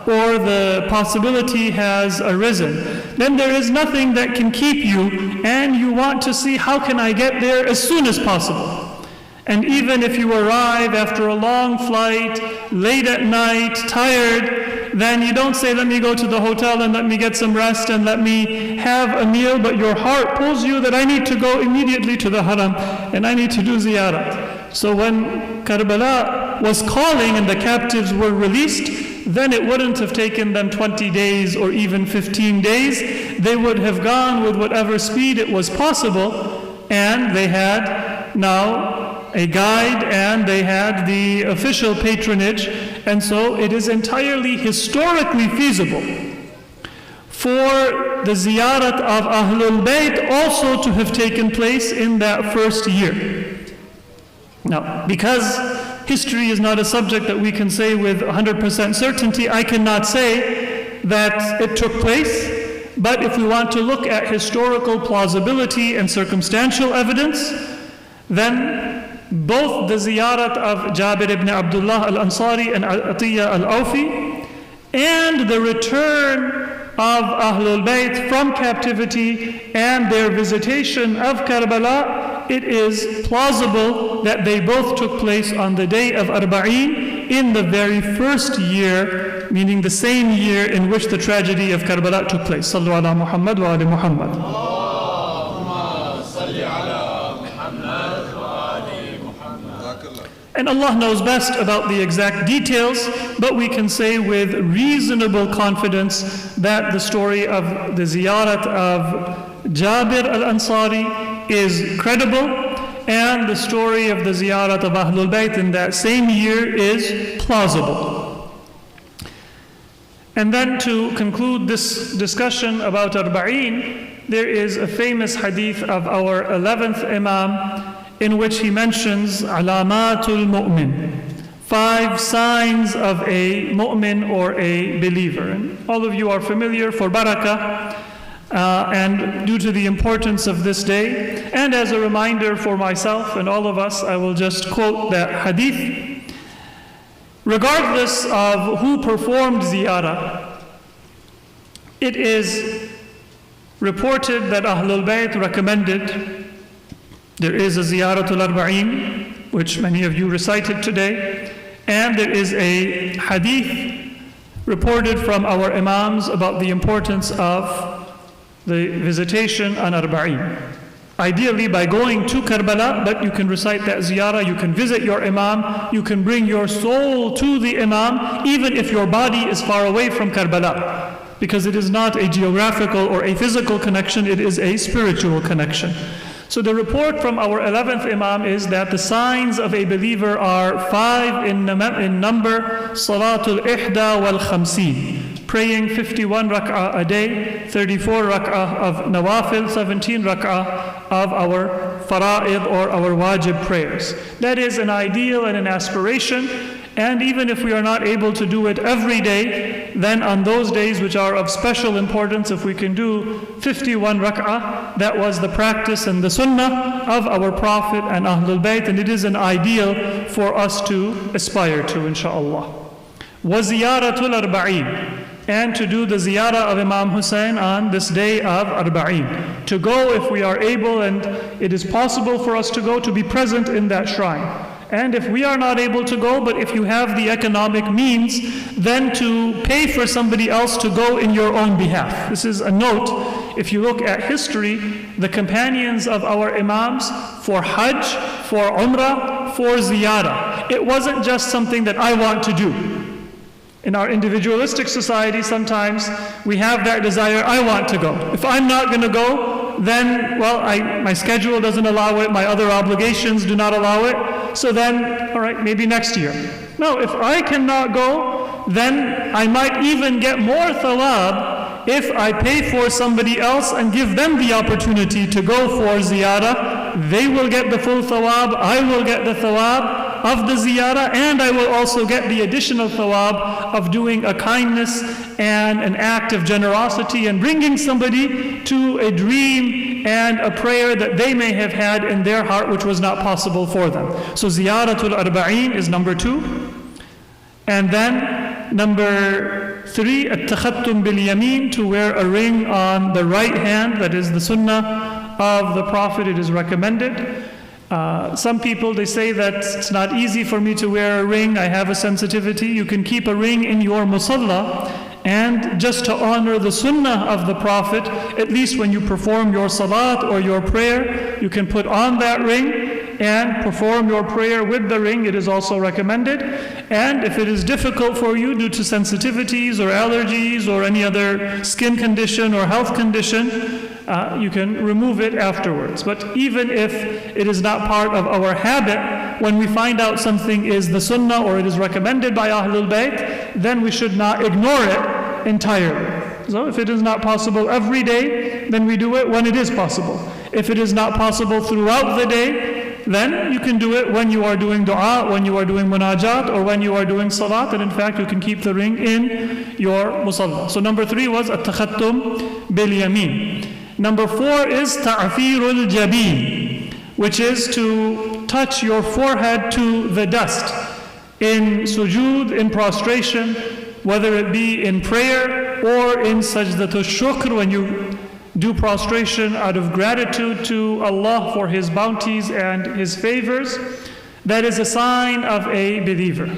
or the possibility has arisen, then there is nothing that can keep you, and you want to see how can I get there as soon as possible. And even if you arrive after a long flight, late at night, tired, then you don't say, let me go to the hotel and let me get some rest and let me have a meal, but your heart pulls you that I need to go immediately to the haram and I need to do ziyarah. So when Karbala was calling and the captives were released, then it wouldn't have taken them 20 days or even 15 days. They would have gone with whatever speed it was possible, and they had now a guide and they had the official patronage, and so it is entirely historically feasible for the ziyarat of Ahlul Bayt also to have taken place in that first year. Now, because history is not a subject that we can say with 100% certainty, I cannot say that it took place, but if we want to look at historical plausibility and circumstantial evidence, then both the ziyarat of Jabir ibn Abdullah al-Ansari and Atiyya al-Awfi and the return of Ahlul Bayt from captivity and their visitation of Karbala, it is plausible that they both took place on the day of Arbaeen in the very first year, meaning the same year in which the tragedy of Karbala took place. Sallu ala Muhammad wa ali Muhammad. And Allah knows best about the exact details, but we can say with reasonable confidence that the story of the ziyarat of Jabir al-Ansari is credible, and the story of the ziyarat of Ahlul Bayt in that same year is plausible. And then to conclude this discussion about Arbaeen, there is a famous hadith of our 11th Imam, in which he mentions alamatul mu'min, 5 signs of a mu'min or a believer. And all of you are familiar for barakah, and due to the importance of this day, and as a reminder for myself and all of us, I will just quote that hadith. Regardless of who performed ziyarah, it is reported that Ahlul Bayt recommended. There is a Ziyaratul Arbaeen, which many of you recited today, and there is a hadith reported from our Imams about the importance of the visitation on Arbaeen. Ideally by going to Karbala, but you can recite that ziyarah, you can visit your Imam, you can bring your soul to the Imam, even if your body is far away from Karbala. Because it is not a geographical or a physical connection, it is a spiritual connection. So the report from our 11th Imam is that the signs of a believer are 5 in number, Salatul Ihda wal Khamseen, praying 51 rak'ah a day, 34 rak'ah of nawafil, 17 rak'ah of our fara'id or our wajib prayers. That is an ideal and an aspiration. And even if we are not able to do it every day, then on those days which are of special importance, if we can do 51 rak'ah, that was the practice and the sunnah of our Prophet and Ahlul Bayt, and it is an ideal for us to aspire to, inshaAllah. Wa ziyaratul arba'een, and to do the ziyarah of Imam Hussein on this day of Arbaeen. To go if we are able, and it is possible for us to go, to be present in that shrine. And if we are not able to go, but if you have the economic means, then to pay for somebody else to go in your own behalf. This is a note. If you look at history, the companions of our Imams for Hajj, for Umrah, for Ziyarah, it wasn't just something that I want to do. In our individualistic society, sometimes we have that desire, I want to go. If I'm not going to go, then, well, my schedule doesn't allow it, my other obligations do not allow it, so then, all right, maybe next year. No, if I cannot go, then I might even get more thawab if I pay for somebody else and give them the opportunity to go for ziyarah. They will get the full thawab, I will get the thawab of the ziyarah, and I will also get the additional thawab of doing a kindness and an act of generosity and bringing somebody to a dream and a prayer that they may have had in their heart which was not possible for them. So Ziyaratul Arbaeen is number 2. And then number 3, At-Takhattum bil-Yamin, to wear a ring on the right hand. That is the sunnah of the Prophet. It is recommended. Some people, they say that it's not easy for me to wear a ring, I have a sensitivity. You can keep a ring in your musalla, and just to honor the sunnah of the Prophet, at least when you perform your salat or your prayer, you can put on that ring and perform your prayer with the ring. It is also recommended. And if it is difficult for you due to sensitivities or allergies or any other skin condition or health condition, you can remove it afterwards. But even if it is not part of our habit, when we find out something is the sunnah or it is recommended by Ahlul Bayt, then we should not ignore it entirely. So if it is not possible every day, then we do it when it is possible. If it is not possible throughout the day, then you can do it when you are doing dua, when you are doing munajat, or when you are doing salat, and in fact you can keep the ring in your musalla. So number 3 was at-takhattum bil-yamin. Number 4 is ta'firul jabin, which is to touch your forehead to the dust in sujood, in prostration, whether it be in prayer or in sajdatul shukr, when you do prostration out of gratitude to Allah for His bounties and His favors. That is a sign of a believer.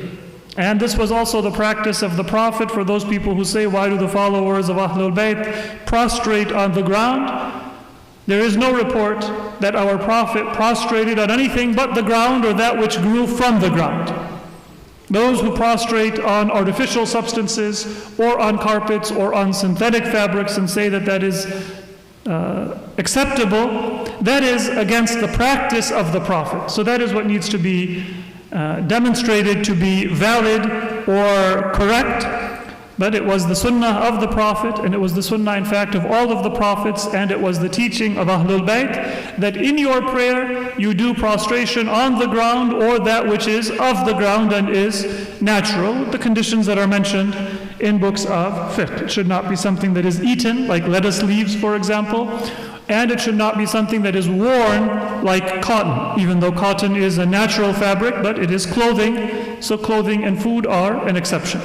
And this was also the practice of the Prophet. For those people who say, why do the followers of Ahlul Bayt prostrate on the ground? There is no report that our Prophet prostrated on anything but the ground or that which grew from the ground. Those who prostrate on artificial substances or on carpets or on synthetic fabrics and say that that is acceptable, that is against the practice of the Prophet. So that is what needs to be demonstrated to be valid or correct. But it was the sunnah of the Prophet, and it was the sunnah in fact of all of the Prophets, and it was the teaching of Ahlul Bayt, that in your prayer you do prostration on the ground or that which is of the ground and is natural, the conditions that are mentioned in books of fiqh. It should not be something that is eaten, like lettuce leaves for example, and it should not be something that is worn like cotton, even though cotton is a natural fabric, but it is clothing, so clothing and food are an exception.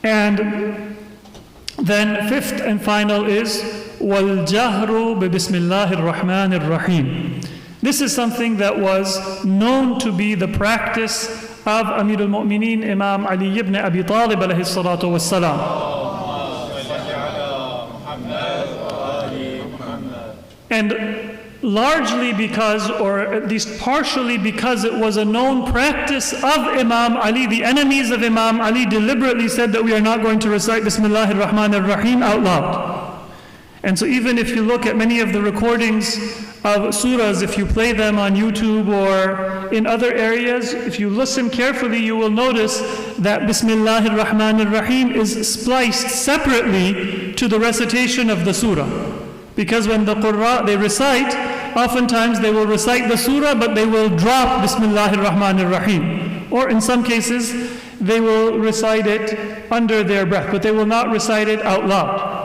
And then 5th and final is وَالْجَهْرُ بِبِسْمِ اللَّهِ الرَّحْمَنِ الرَّحِيمِ. This is something that was known to be the practice of Amir al-Mu'mineen Imam Ali ibn Abi Talib alayhi salatu wassalam. And largely because, or at least partially because it was a known practice of Imam Ali, the enemies of Imam Ali deliberately said that we are not going to recite Bismillahir Rahmanir Rahim out loud. And so even if you look at many of the recordings of surahs, if you play them on YouTube or in other areas, if you listen carefully, you will notice that Bismillahir Rahmanir Rahim is spliced separately to the recitation of the surah. Because when the Qurra, they recite, oftentimes they will recite the surah, but they will drop Bismillahir Rahmanir Rahim. Or in some cases, they will recite it under their breath, but they will not recite it out loud.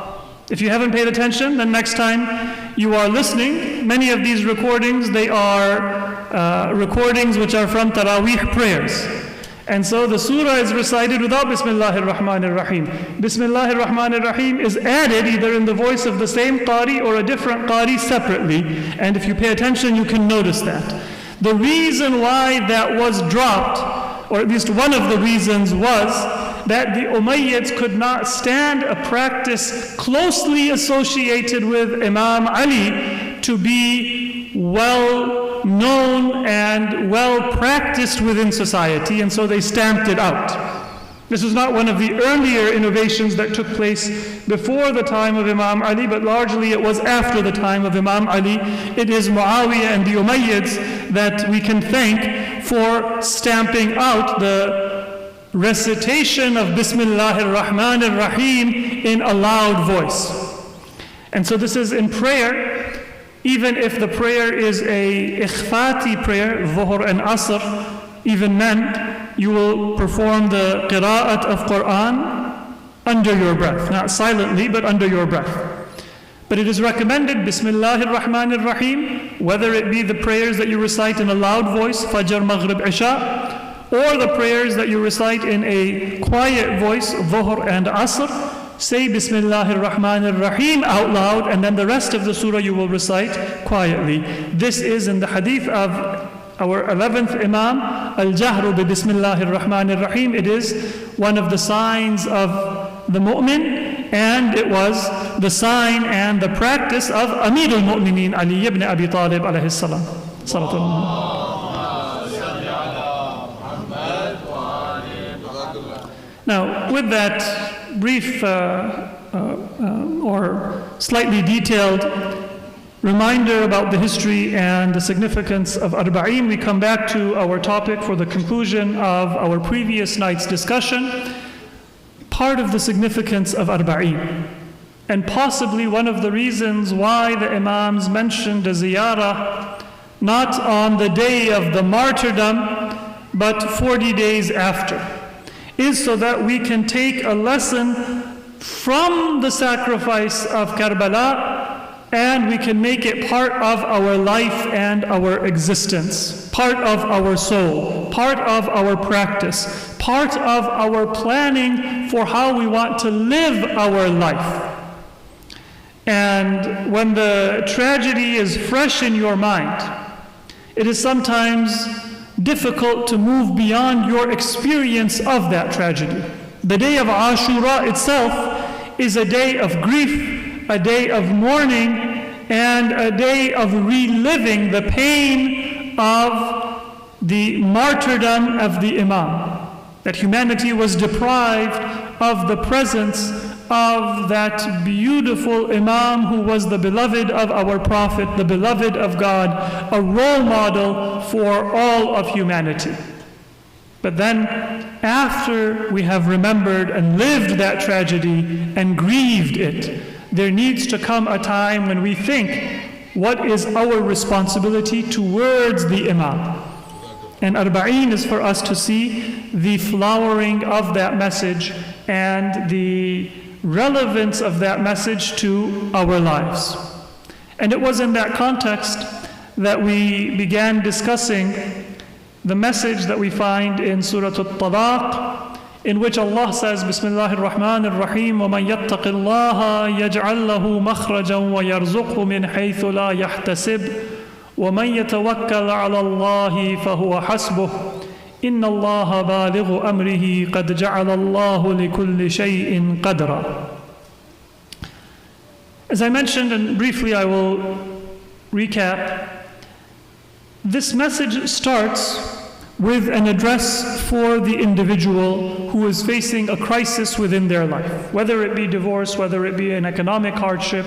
If you haven't paid attention, then next time you are listening, many of these recordings, they are recordings which are from Taraweeh prayers. And so the surah is recited without Bismillahir Rahmanir Rahim. Bismillahir Rahmanir Rahim is added either in the voice of the same qari or a different qari separately. And if you pay attention, you can notice that. The reason why that was dropped, or at least one of the reasons, was that the Umayyads could not stand a practice closely associated with Imam Ali to be well known and well practiced within society, and so they stamped it out. This was not one of the earlier innovations that took place before the time of Imam Ali, but largely it was after the time of Imam Ali. It is Muawiyah and the Umayyads that we can thank for stamping out the recitation of Bismillahir Rahmanir Rahim in a loud voice. And so this is in prayer. Even if the prayer is a ikhfati prayer, Dhuhr and Asr, even then, you will perform the qira'at of Quran under your breath. Not silently, but under your breath. But it is recommended, Bismillahir Rahmanir Rahim, whether it be the prayers that you recite in a loud voice, Fajr, Maghrib, Isha, or the prayers that you recite in a quiet voice, Dhuhr and Asr, say Bismillahir Rahmanir Rahim out loud, and then the rest of the surah you will recite quietly. This is in the hadith of our 11th Imam, al-Jahru bi Bismillahir Rahmanir Rahim. It is one of the signs of the mu'min, and it was the sign and the practice of Amir al-Mu'mineen Ali ibn Abi Talib alayhi salam. Now, with that brief or slightly detailed reminder about the history and the significance of Arbaeen, we come back to our topic for the conclusion of our previous night's discussion. Part of the significance of Arbaeen, and possibly one of the reasons why the Imams mentioned a ziyarah not on the day of the martyrdom, but 40 days after, is so that we can take a lesson from the sacrifice of Karbala, and we can make it part of our life and our existence, part of our soul, part of our practice, part of our planning for how we want to live our life. And when the tragedy is fresh in your mind, it is sometimes difficult to move beyond your experience of that tragedy. The day of Ashura itself is a day of grief, a day of mourning, and a day of reliving the pain of the martyrdom of the Imam, that humanity was deprived of the presence of that beautiful Imam who was the beloved of our Prophet, the beloved of God, a role model for all of humanity. But then, after we have remembered and lived that tragedy and grieved it, there needs to come a time when we think, what is our responsibility towards the Imam? And Arbaeen is for us to see the flowering of that message and the relevance of that message to our lives. And it was in that context that we began discussing the message that we find in Surah Al-Talaq, in which Allah says, Bismillahir Rahmanir Rahim, وَمَنْ يَتَّقِ اللَّهَ يَجْعَلْ لَهُ مَخْرَجًا وَيَرْزُقْهُ مِنْ حَيْثُ لَا يَحْتَسِبُ وَمَنْ يَتَوَكَّلْ عَلَى اللَّهِ فَهُوَ حَسْبُهُ إِنَّ اللَّهَ بَالِغُ أَمْرِهِ قَدْ جَعَلَ اللَّهُ لِكُلِّ شَيْءٍ قَدْرًا. As I mentioned, and briefly I will recap, this message starts with an address for the individual who is facing a crisis within their life, whether it be divorce, whether it be an economic hardship,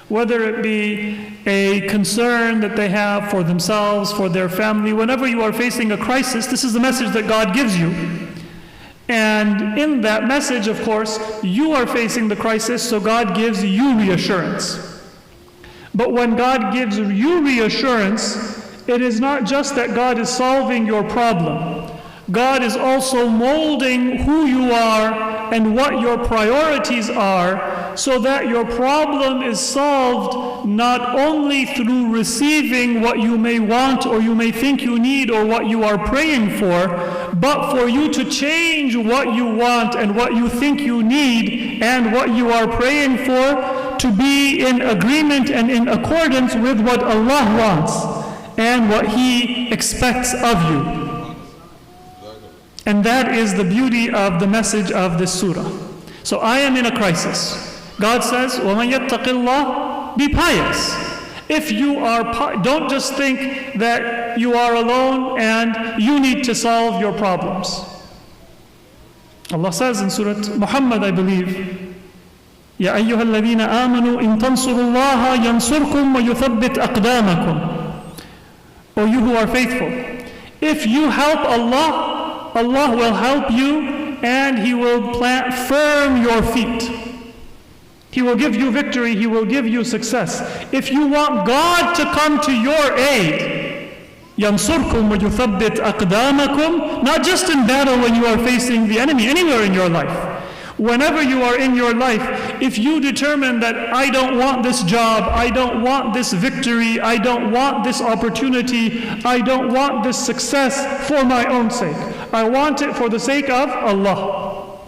whether it be a concern that they have for themselves, for their family. Whenever you are facing a crisis, this is the message that God gives you. And in that message, of course, you are facing the crisis, so God gives you reassurance. But when God gives you reassurance, it is not just that God is solving your problem. God is also molding who you are and what your priorities are, so that your problem is solved not only through receiving what you may want or you may think you need or what you are praying for, but for you to change what you want and what you think you need and what you are praying for to be in agreement and in accordance with what Allah wants and what He expects of you. And that is the beauty of the message of this surah. So I am in a crisis. God says, وَمَنْ يَتَّقِ اللَّهِ, be pious. If you are, don't just think that you are alone and you need to solve your problems. Allah says in Surah Muhammad, I believe, يَا أَيُّهَا الَّذِينَ آمَنُوا إِن تَنْصُرُوا اللَّهَ يَنْصُرْكُمْ وَيُثَبِّتْ أَقْدَامَكُمْ. O you who are faithful, if you help Allah, Allah will help you and He will plant firm your feet. He will give you victory, He will give you success. If you want God to come to your aid, يَنْصُرْكُمْ وَيُثَبِّتْ أَقْدَامَكُمْ, not just in battle when you are facing the enemy, anywhere in your life. Whenever you are in your life, if you determine that I don't want this job, I don't want this victory, I don't want this opportunity, I don't want this success for my own sake, I want it for the sake of Allah.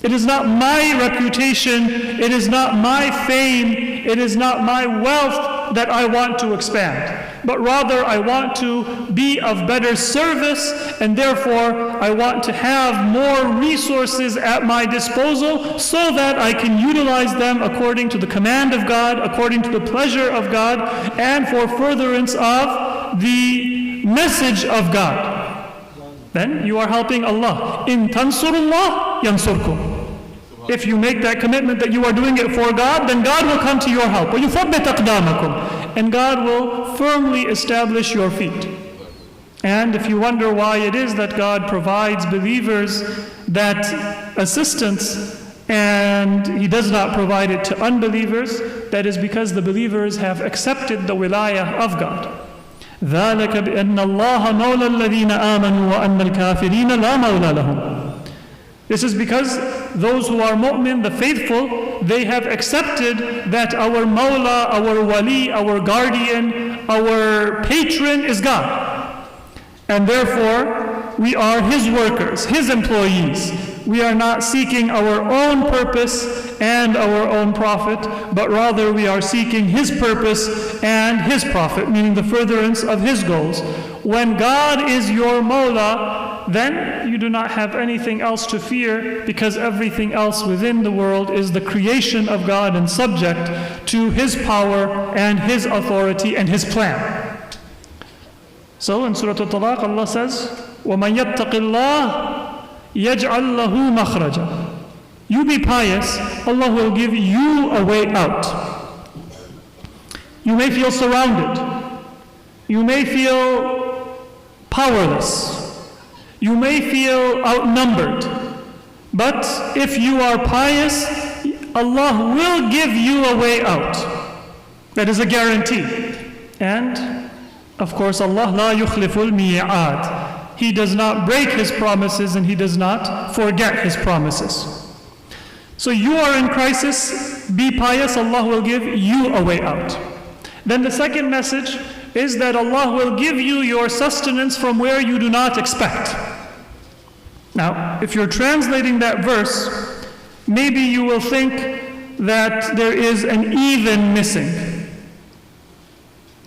It is not my reputation, it is not my fame, it is not my wealth that I want to expand, but rather I want to be of better service, and therefore I want to have more resources at my disposal so that I can utilize them according to the command of God, according to the pleasure of God, and for furtherance of the message of God. Then you are helping Allah. In tansurullah yansurkum. If you make that commitment that you are doing it for God, then God will come to your help. وَيُثَبِّتْ أَقْدَامَكُمْ, and God will firmly establish your feet. And if you wonder why it is that God provides believers that assistance and He does not provide it to unbelievers, that is because the believers have accepted the wilayah of God. ذَلَكَ بِأَنَّ اللَّهَ مَوْلَى الَّذِينَ آمَنُوا وَأَنَّ الْكَافِرِينَ لَا مَوْلَى لَهُمْ. This is because those who are mu'min, the faithful, they have accepted that our Mawla, our Wali, our guardian, our patron is God. And therefore, we are His workers, His employees. We are not seeking our own purpose and our own profit, but rather we are seeking His purpose and His profit, meaning the furtherance of His goals. When God is your Mawla, then you do not have anything else to fear, because everything else within the world is the creation of God and subject to His power and His authority and His plan. So in Surah Al-Talaq, Allah says, وَمَنْ يَتَّقِ اللَّهِ يَجْعَلْ لَهُ مَخْرَجًا. You be pious, Allah will give you a way out. You may feel surrounded. You may feel powerless. You may feel outnumbered, but if you are pious, Allah will give you a way out. That is a guarantee. And of course, Allah la yukhliful mi'ad. He does not break His promises and He does not forget His promises. So you are in crisis, be pious, Allah will give you a way out. Then the second message is that Allah will give you your sustenance from where you do not expect. Now, if you're translating that verse, maybe you will think that there is an even missing.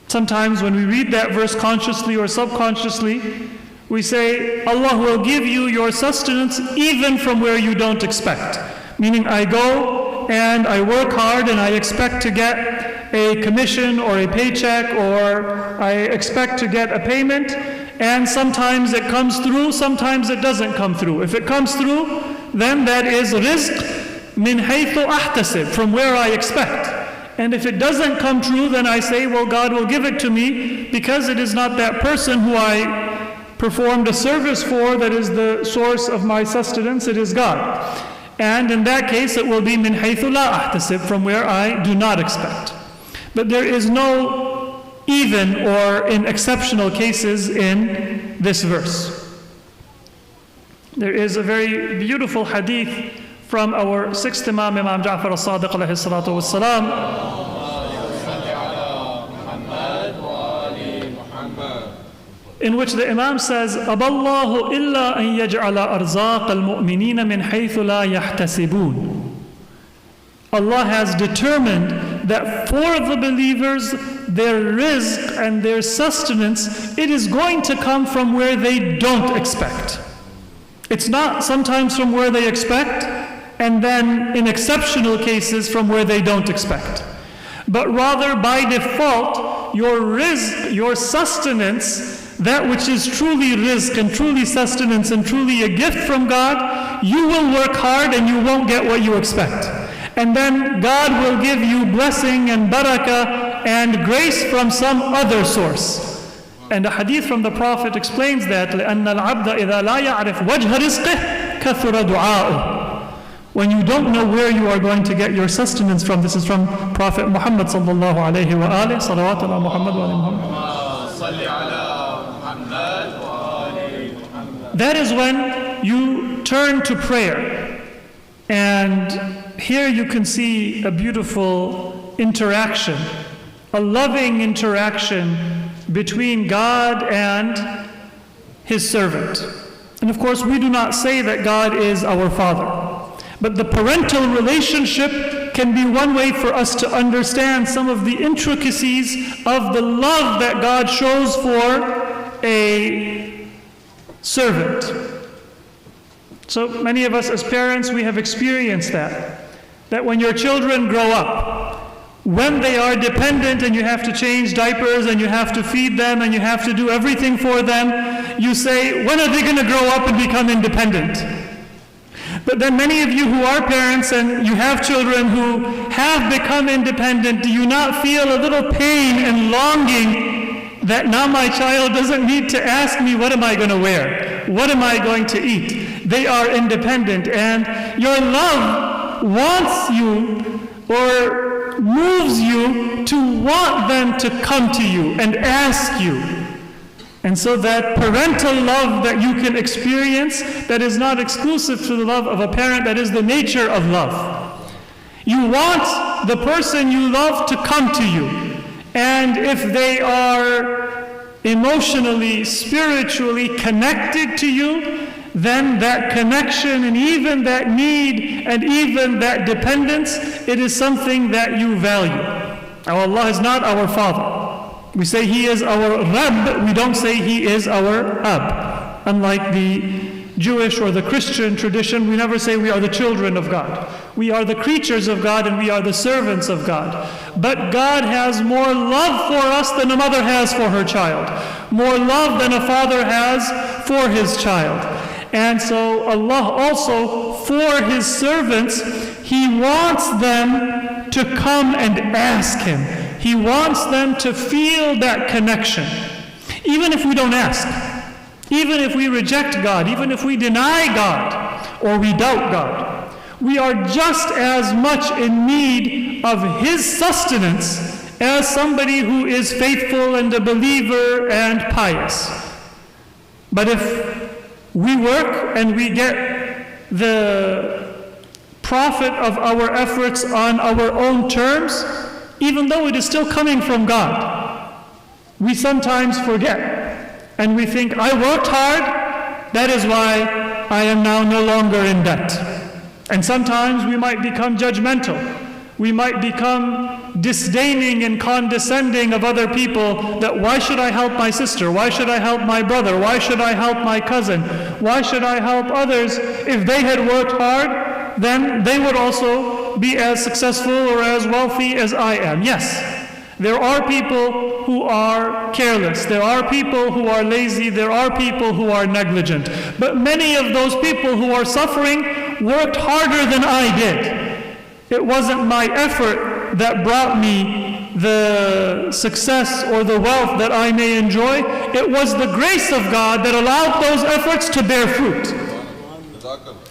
Sometimes when we read that verse consciously or subconsciously, we say, Allah will give you your sustenance even from where you don't expect. Meaning I go and I work hard and I expect to get a commission or a paycheck, or I expect to get a payment, and sometimes it comes through, sometimes it doesn't come through. If it comes through, then that is rizq min haythu ahtasib, from where I expect. And if it doesn't come true, then I say, well, God will give it to me because it is not that person who I performed a service for that is the source of my sustenance, it is God. And in that case, it will be min haythu la ahtasib, from where I do not expect. But there is no even or in exceptional cases in this verse. There is a very beautiful hadith from our sixth Imam, Imam Ja'far al-Sadiq alayhi salatu wassalam, in which the Imam says, Aballahu illa an yaj'ala arzaq al-mu'minina min haythu la yahtasibun. Allah has determined that for the believers, their rizq and their sustenance, it is going to come from where they don't expect. It's not sometimes from where they expect, and then in exceptional cases from where they don't expect. But rather by default, your rizq, your sustenance, that which is truly rizq and truly sustenance and truly a gift from God, you will work hard and you won't get what you expect. And then God will give you blessing and barakah and grace from some other source. And a hadith from the Prophet explains that لأن العبد إذا لا يعرف وجه رزقه كثر دعاؤه. When you don't know where you are going to get your sustenance from, this is from Prophet Muhammad sallallahu alayhi wa alihi, salawat ala Muhammad wa Muhammad. That is when you turn to prayer. And here you can see a beautiful interaction, a loving interaction between God and His servant. And of course, we do not say that God is our Father, but the parental relationship can be one way for us to understand some of the intricacies of the love that God shows for a servant. So many of us as parents, we have experienced that when your children grow up, when they are dependent and you have to change diapers and you have to feed them and you have to do everything for them, you say, when are they going to grow up and become independent? But then many of you who are parents and you have children who have become independent, do you not feel a little pain and longing that now my child doesn't need to ask me, what am I going to wear? What am I going to eat? They are independent, and your love wants you or moves you to want them to come to you and ask you. And so that parental love that you can experience, that is not exclusive to the love of a parent, that is the nature of love. You want the person you love to come to you. And if they are emotionally, spiritually connected to you, then that connection and even that need and even that dependence, it is something that you value. Now, Allah is not our Father. We say He is our Rabb, we don't say He is our Ab. Unlike the Jewish or the Christian tradition, we never say we are the children of God. We are the creatures of God and we are the servants of God. But God has more love for us than a mother has for her child. More love than a father has for his child. And so Allah also, for His servants, He wants them to come and ask Him. He wants them to feel that connection. Even if we don't ask, even if we reject God, even if we deny God, or we doubt God, we are just as much in need of His sustenance as somebody who is faithful and a believer and pious. But if we work and we get the profit of our efforts on our own terms, even though it is still coming from God, we sometimes forget. And we think, I worked hard, that is why I am now no longer in debt. And sometimes we might become judgmental. We might become disdaining and condescending of other people, that why should I help my sister? Why should I help my brother? Why should I help my cousin? Why should I help others? If they had worked hard, then they would also be as successful or as wealthy as I am. Yes, there are people who are careless. There are people who are lazy. There are people who are negligent. But many of those people who are suffering worked harder than I did. It wasn't my effort that brought me the success or the wealth that I may enjoy. It was the grace of God that allowed those efforts to bear fruit.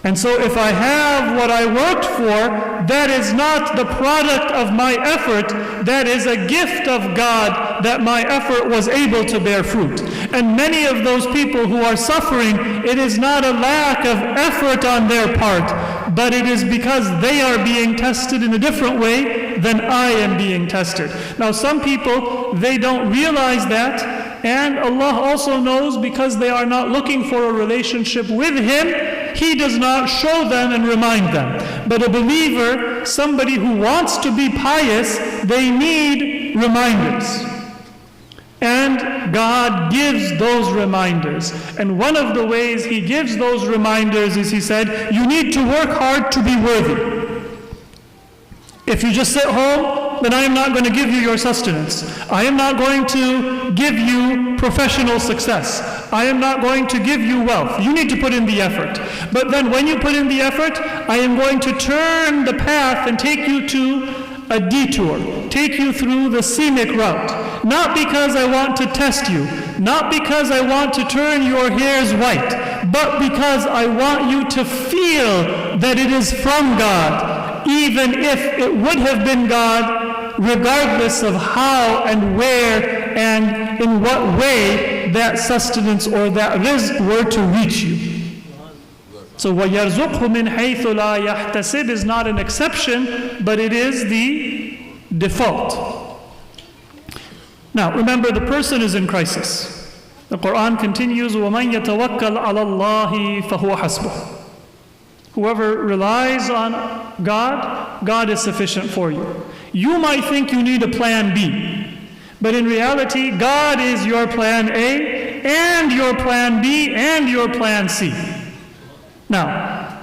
And so if I have what I worked for, that is not the product of my effort, that is a gift of God that my effort was able to bear fruit. And many of those people who are suffering, it is not a lack of effort on their part, but it is because they are being tested in a different way than I am being tested. Now some people, they don't realize that, and Allah also knows, because they are not looking for a relationship with Him, He does not show them and remind them. But a believer, somebody who wants to be pious, they need reminders. And God gives those reminders. And one of the ways He gives those reminders is He said, you need to work hard to be worthy. If you just sit home, then I am not going to give you your sustenance. I am not going to give you professional success. I am not going to give you wealth. You need to put in the effort. But then when you put in the effort, I am going to turn the path and take you to a detour, take you through the scenic route. Not because I want to test you, not because I want to turn your hairs white, but because I want you to feel that it is from God, even if it would have been God, regardless of how and where and in what way that sustenance or that rizq were to reach you. So وَيَرْزُقْهُ مِنْ حَيْثُ لَا يَحْتَسِبْ is not an exception, but it is the default. Now remember, the person is in crisis. The Quran continues, وَمَنْ يَتَوَكَّلْ عَلَى اللَّهِ فَهُوَ حَسْبُهُ. Whoever relies on God, God is sufficient for you. You might think you need a plan B, but in reality, God is your plan A, and your plan B, and your plan C. Now,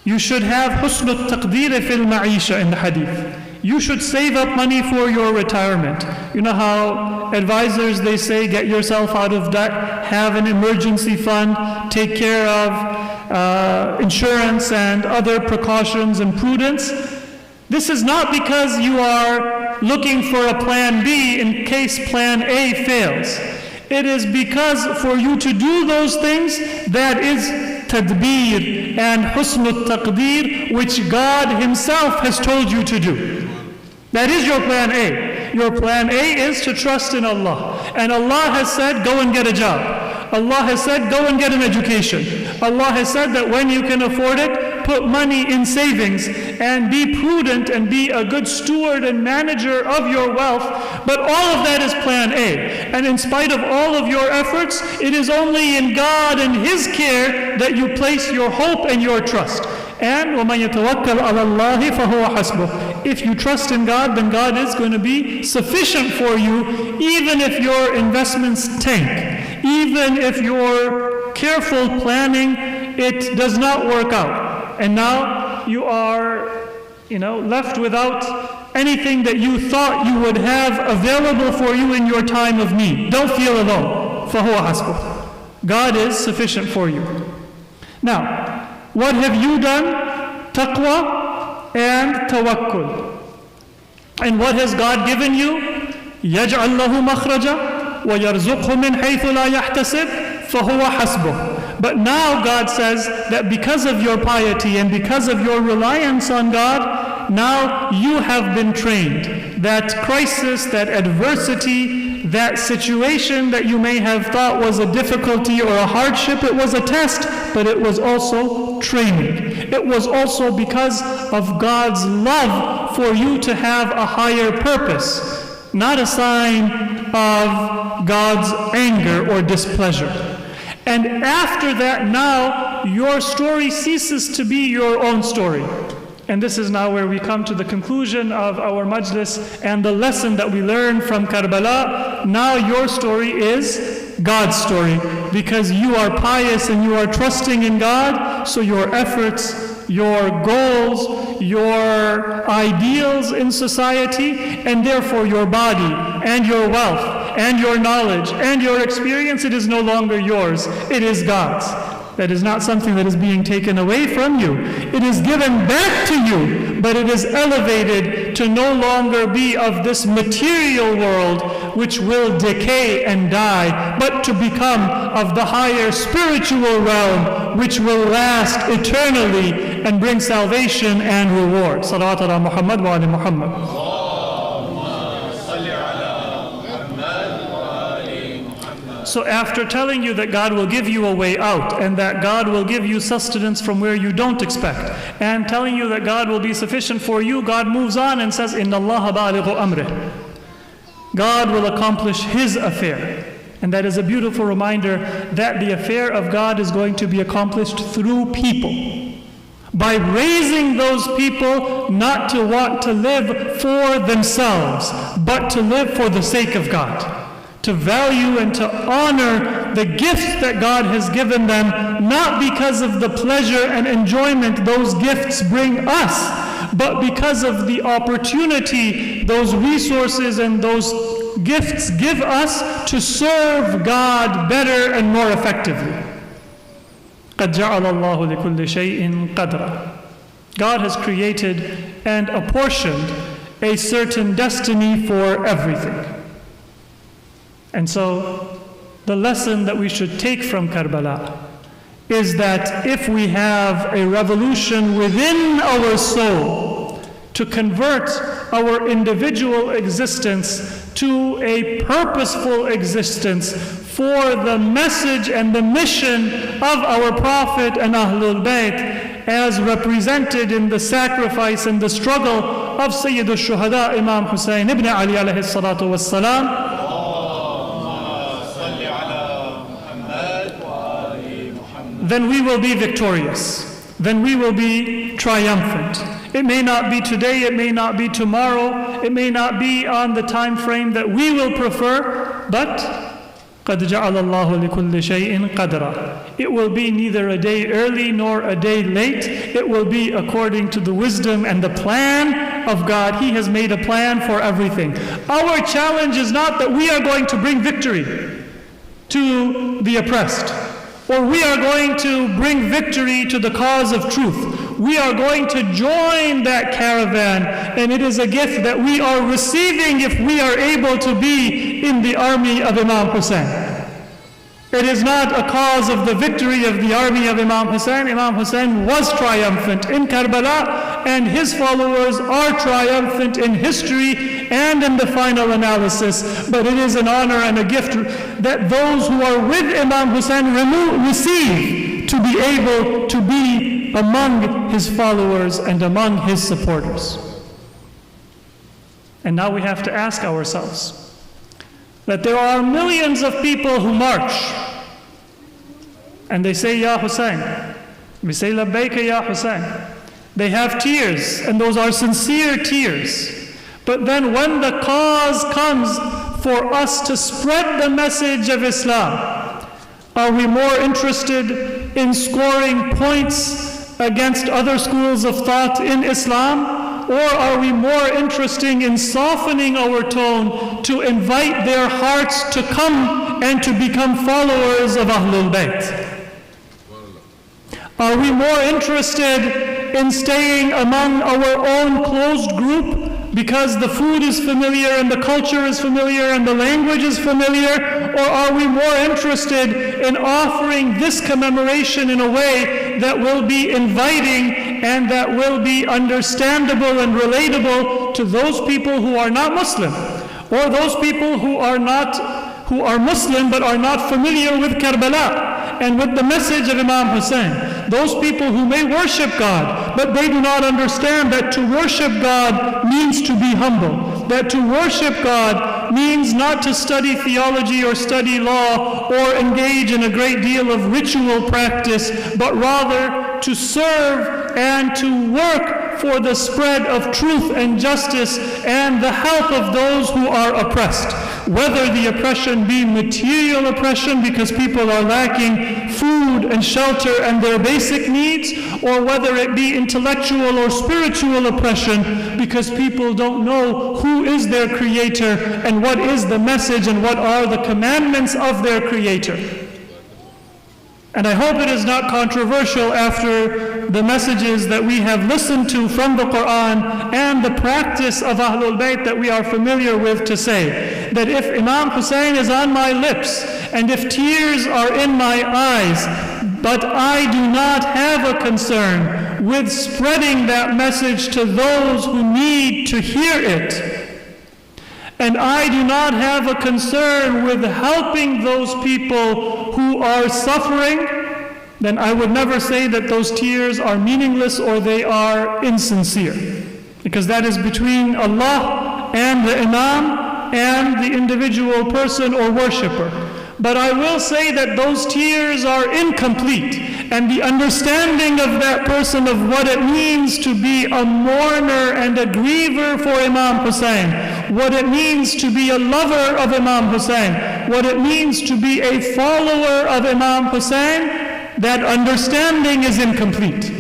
you should have husn al-taqdeer fil ma'isha in the hadith. You should save up money for your retirement. You know how advisors, they say, get yourself out of debt, have an emergency fund, take care of insurance and other precautions and prudence. This is not because you are looking for a plan B in case plan A fails. It is because for you to do those things, that is tadbir and husn al-taqdeer, which God Himself has told you to do. That is your plan A. Your plan A is to trust in Allah. And Allah has said, go and get a job. Allah has said, go and get an education. Allah has said that when you can afford it, put money in savings and be prudent and be a good steward and manager of your wealth. But all of that is plan A. And in spite of all of your efforts, it is only in God and His care that you place your hope and your trust. And وَمَنْ يَتَوَكَّلْ عَلَى اللَّهِ فَهُوَ حَسْبُهُ. If you trust in God, then God is going to be sufficient for you, even if your investments tank, even if your careful planning, it does not work out. And now you are, left without anything that you thought you would have available for you in your time of need. Don't feel alone. فَهُوَ حَسْبُهُ. God is sufficient for you. Now, what have you done? Taqwa and tawakkul. And what has God given you? يَجْعَلْ لَهُ مَخْرَجًا وَيَرْزُقْهُ مِنْ حَيْثُ لَا يَحْتَسِبْ فَهُوَ حَسْبُهُ. But now God says that because of your piety and because of your reliance on God, now you have been trained. That crisis, that adversity, that situation that you may have thought was a difficulty or a hardship, it was a test, but it was also training. It was also because of God's love for you to have a higher purpose, not a sign of God's anger or displeasure. And after that, now your story ceases to be your own story. And this is now where we come to the conclusion of our Majlis and the lesson that we learn from Karbala. Now your story is God's story, because you are pious and you are trusting in God, so your efforts, your goals, your ideals in society, and therefore your body and your wealth and your knowledge and your experience, it is no longer yours, it is God's. That is not something that is being taken away from you. It is given back to you, but it is elevated to no longer be of this material world which will decay and die, but to become of the higher spiritual realm which will last eternally and bring salvation and reward. Salawat ala Muhammad wa ali Muhammad. So after telling you that God will give you a way out, and that God will give you sustenance from where you don't expect, and telling you that God will be sufficient for you, God moves on and says, Inna Allah balighu amrih. God will accomplish His affair. And that is a beautiful reminder that the affair of God is going to be accomplished through people. By raising those people not to want to live for themselves, but to live for the sake of God. To value and to honor the gifts that God has given them, not because of the pleasure and enjoyment those gifts bring us, but because of the opportunity those resources and those gifts give us to serve God better and more effectively. قَدْ جَعَلَ اللَّهُ لِكُلِّ شَيْءٍ قَدْرًا. God has created and apportioned a certain destiny for everything. And so, the lesson that we should take from Karbala is that if we have a revolution within our soul to convert our individual existence to a purposeful existence for the message and the mission of our Prophet and Ahlul Bayt, as represented in the sacrifice and the struggle of Sayyid al-Shuhada, Imam Hussein ibn Ali alayhi salatu wassalam, then we will be victorious. Then we will be triumphant. It may not be today, it may not be tomorrow, it may not be on the time frame that we will prefer, but قَدْ جَعَلَ اللَّهُ لِكُلِّ شَيْءٍ قَدْرًا. It will be neither a day early nor a day late. It will be according to the wisdom and the plan of God. He has made a plan for everything. Our challenge is not that we are going to bring victory to the oppressed, or we are going to bring victory to the cause of truth. We are going to join that caravan, and it is a gift that we are receiving if we are able to be in the army of Imam Hussein. It is not a cause of the victory of the army of Imam Hussein. Imam Hussein was triumphant in Karbala, and his followers are triumphant in history and in the final analysis. But it is an honor and a gift that those who are with Imam Hussein receive, to be able to be among his followers and among his supporters. And now we have to ask ourselves that there are millions of people who march and they say, Ya Hussein. We say, Labbaika Ya Hussein. They have tears, and those are sincere tears. But then when the cause comes for us to spread the message of Islam, are we more interested in scoring points against other schools of thought in Islam? Or are we more interested in softening our tone to invite their hearts to come and to become followers of Ahlul Bayt? Are we more interested in staying among our own closed group because the food is familiar and the culture is familiar and the language is familiar? Or are we more interested in offering this commemoration in a way that will be inviting and that will be understandable and relatable to those people who are not Muslim, or those people who are Muslim but are not familiar with Karbala and with the message of Imam Hussein? Those people who may worship God, but they do not understand that to worship God means to be humble, that to worship God means not to study theology or study law or engage in a great deal of ritual practice, but rather to serve and to work for the spread of truth and justice and the help of those who are oppressed. Whether the oppression be material oppression because people are lacking food and shelter and their basic needs, or whether it be intellectual or spiritual oppression because people don't know who is their creator and what is the message and what are the commandments of their creator. And I hope it is not controversial after the messages that we have listened to from the Quran and the practice of Ahlul Bayt that we are familiar with to say that if Imam Hussein is on my lips and if tears are in my eyes, but I do not have a concern with spreading that message to those who need to hear it, and I do not have a concern with helping those people who are suffering, then I would never say that those tears are meaningless or they are insincere. Because that is between Allah and the Imam and the individual person or worshipper. But I will say that those tears are incomplete, and the understanding of that person of what it means to be a mourner and a griever for Imam Hussein, what it means to be a lover of Imam Hussein, what it means to be a follower of Imam Hussein, that understanding is incomplete.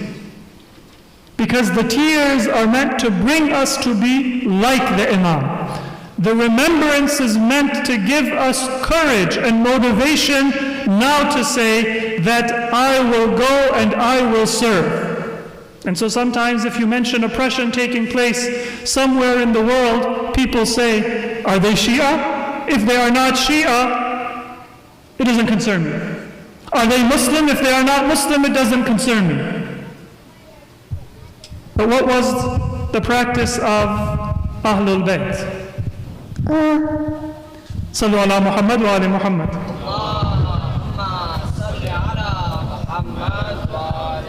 Because the tears are meant to bring us to be like the Imam. The remembrance is meant to give us courage and motivation now to say that I will go and I will serve. And so sometimes if you mention oppression taking place somewhere in the world, people say, are they Shia? If they are not Shia, it doesn't concern me. Are they Muslim? If they are not Muslim, it doesn't concern me. But what was the practice of Ahlul Bayt? Sallu ala Muhammad wa ali Muhammad.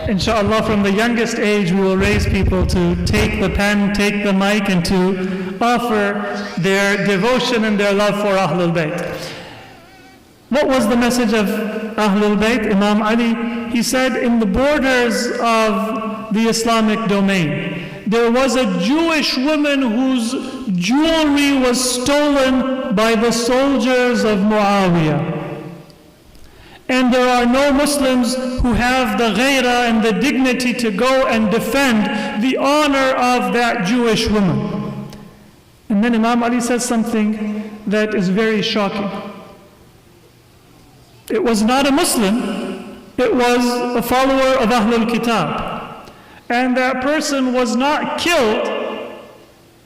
Inshallah, from the youngest age, we will raise people to take the pen, take the mic, and to offer their devotion and their love for Ahlul Bayt. What was the message of Ahlul Bayt? Imam Ali, he said, in the borders of the Islamic domain, there was a Jewish woman whose jewelry was stolen by the soldiers of Muawiyah. And there are no Muslims who have the ghairah and the dignity to go and defend the honor of that Jewish woman. And then Imam Ali says something that is very shocking. It was not a Muslim, it was a follower of Ahlul Kitab. And that person was not killed,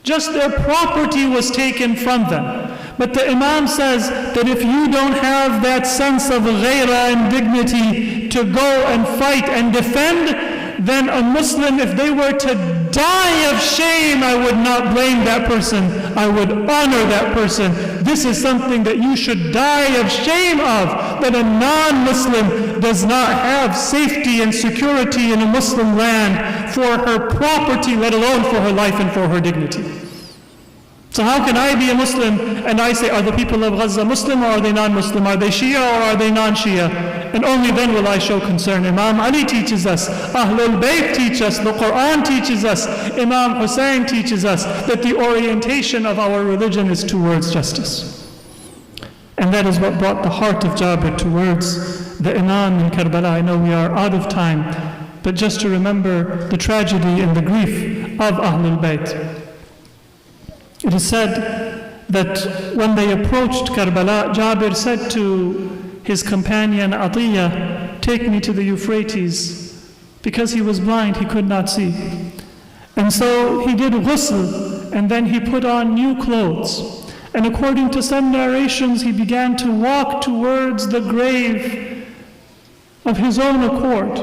just their property was taken from them. But the Imam says that if you don't have that sense of ghairah and dignity to go and fight and defend, then a Muslim, if they were to die of shame, I would not blame that person. I would honor that person. This is something that you should die of shame of, that a non-Muslim does not have safety and security in a Muslim land for her property, let alone for her life and for her dignity. So how can I be a Muslim and I say, are the people of Gaza Muslim or are they non-Muslim? Are they Shia or are they non-Shia? And only then will I show concern. Imam Ali teaches us, Ahlul Bayt teach us, the Quran teaches us, Imam Hussein teaches us that the orientation of our religion is towards justice. And that is what brought the heart of Jabir towards the Imam in Karbala. I know we are out of time, but just to remember the tragedy and the grief of Ahlul Bayt. It is said that when they approached Karbala, Jabir said to his companion Atiyah, take me to the Euphrates, because he was blind, he could not see. And so he did ghusl, and then he put on new clothes. And according to some narrations, he began to walk towards the grave of his own accord.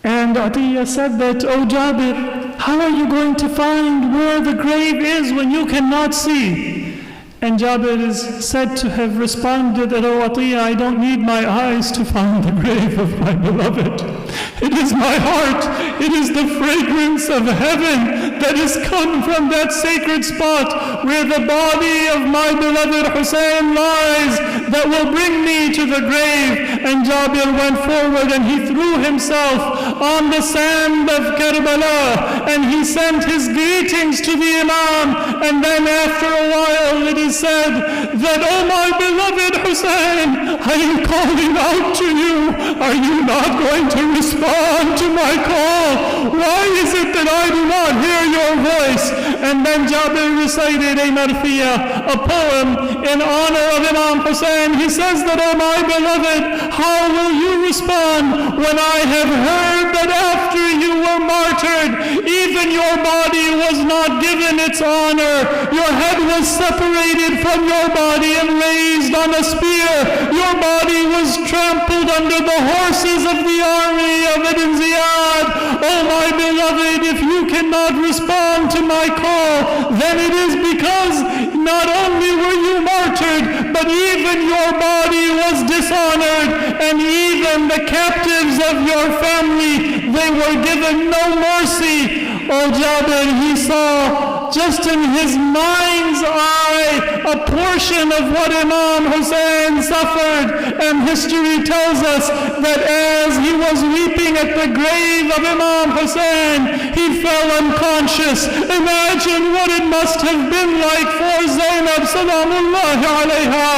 And Atiyah said that, "Oh Jabir, how are you going to find where the grave is when you cannot see?" And Jabir is said to have responded that, "O Atiyah, I don't need my eyes to find the grave of my beloved. It is my heart, it is the fragrance of heaven that has come from that sacred spot where the body of my beloved Hussein lies that will bring me to the grave." And Jabir went forward and he threw himself on the sand of Karbala and he sent his greetings to the Imam. And then after a while it is said that, "Oh my beloved Hussein, I am calling out to you. Are you not going to respond to my call? Why is it that I do not hear your voice?" And then Jabir recited a marfiya, a poem in honor of Imam Hussein. He says that, "Oh my beloved, how will you respond when I have heard that after you were martyred, even your body was not given its honor? Your head was separated from your body and raised on a spear. Your body was trampled under the horses of the army of Ibn Ziyad. Oh my beloved, if you cannot respond to my call, then it is because not only were you martyred, but even your body was dishonored, and even the captives of your family, they were given no mercy." Oh Jabir, he saw just in his mind's eye a portion of what Imam Hussein suffered, and history tells us that as he was weeping at the grave of Imam Hussein, he fell unconscious. Imagine what it must have been like for Zainab Salamullahi alayha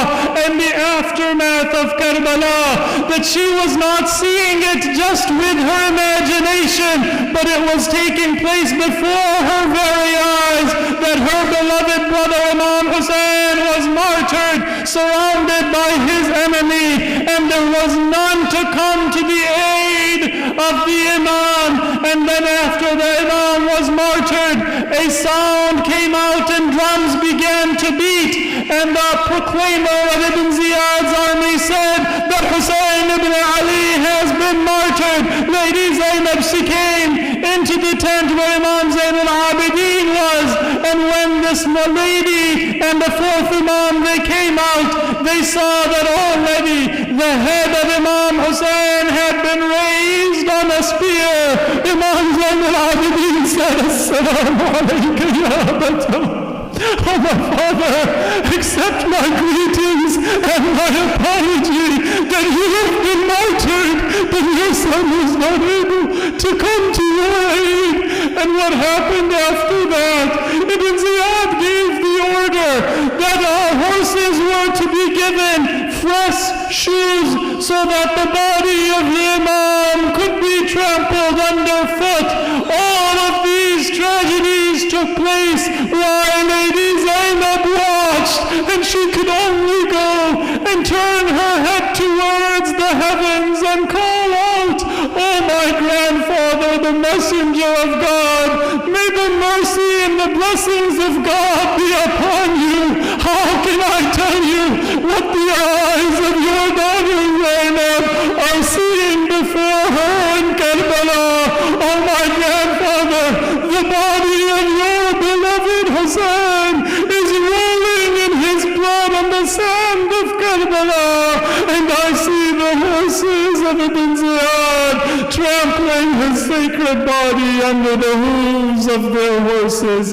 and the aftermath of Karbala, that she was not seeing it just with her imagination, but it was taking place before her very eyes, that her beloved brother Imam Hussein was martyred, surrounded by his enemy, and there was none to come to the aid of the Imam. And then after the Imam was martyred, a sound came out and drums began to beat, and the proclaimer of Ibn Ziyad's army said that Hussein ibn Ali has been martyred. Lady Zainab, she came into the tent where Imam Zain al-Abidin was, and when this lady and the fourth Imam, they came out, they saw that already the head of Imam Hussein had been raised on a spear. Imam Zain al-Abidin said, "Assalamu alayka ya Abata." "Oh my father, accept my greetings and my apology that you have been martyred, but your son was not able to come to your aid." And what happened after that? Ibn Ziyad gave the order that our horses were to be given fresh shoes so that the body of the Imam could be trampled underfoot. All of these tragedies took place while Lady Zainab watched, and she could only go and turn her head towards the heavens and call out, "Oh my grandfather, the messenger of God, may the mercy and the blessings of God be upon you. How can I tell you what the eyes of your daughter Zainab are seeing before her in Karbala? Oh my grandfather, the body of your beloved Hassan is rolling in his blood on the sand of Karbala, and I see the horses of Ibn Ziyad trampling his sacred body under the hooves of their horses.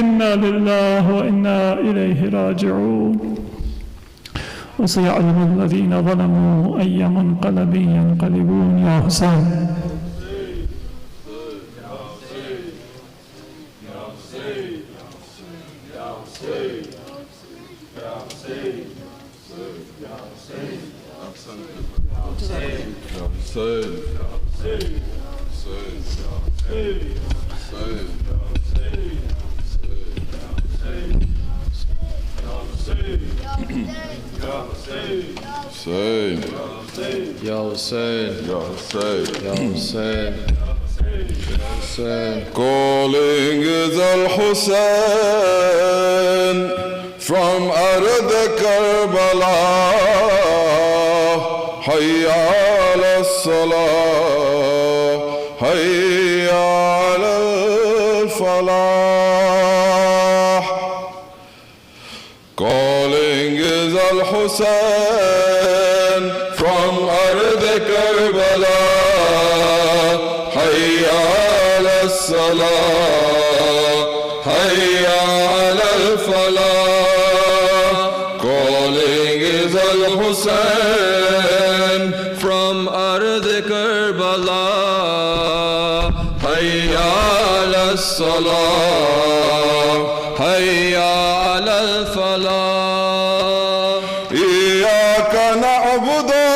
Inna lillahi wa inna ilayhi raji'un. وسيعلم الذين ظلموا أي منقلب ينقلبون. يا حسين. Ya Hussein, Ya Hussein, Ya Hussein, Hussein. Calling is al-Hussein from Ard Karbala. Hayya ala salah, hayya ala falah. Hussain from Ard Karbala. Hayya ala salah, hayya ala al-falah. Calling is al-Hussain from Ard Karbala. Hayya ala salah, hayya ala al-falah. Iyaka na'budu,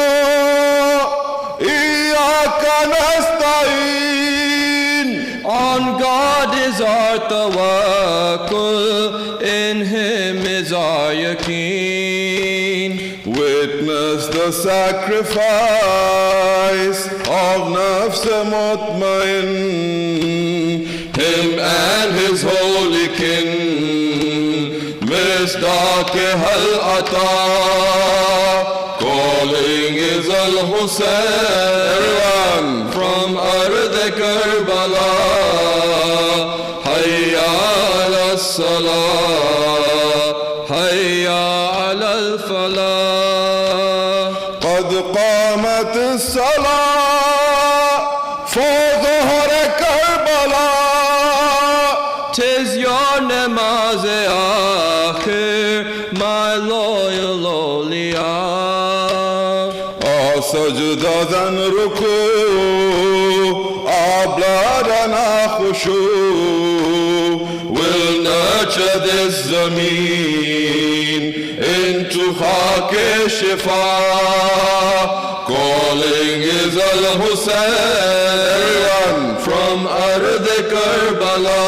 iyaka nasta'in. On God is our tawakkul, in Him is our yaqeen. Witness the sacrifice of Nafs Mutmain, him and his holy kin. Misdaq al-Ata, calling is al-Hussain. Everyone from Ard Karbala. Hayya ala salah, hayya ala al-falah. قد قامت الصلاة for ظهر Karbala. 'Tis your namaz-e-akhir, my loyal awliya. Our sajdas and ruku, our blood and our khushu will nurture this zameen into Khak-e-Shifa. Calling is al-Hussain. Everyone from Ard Karbala.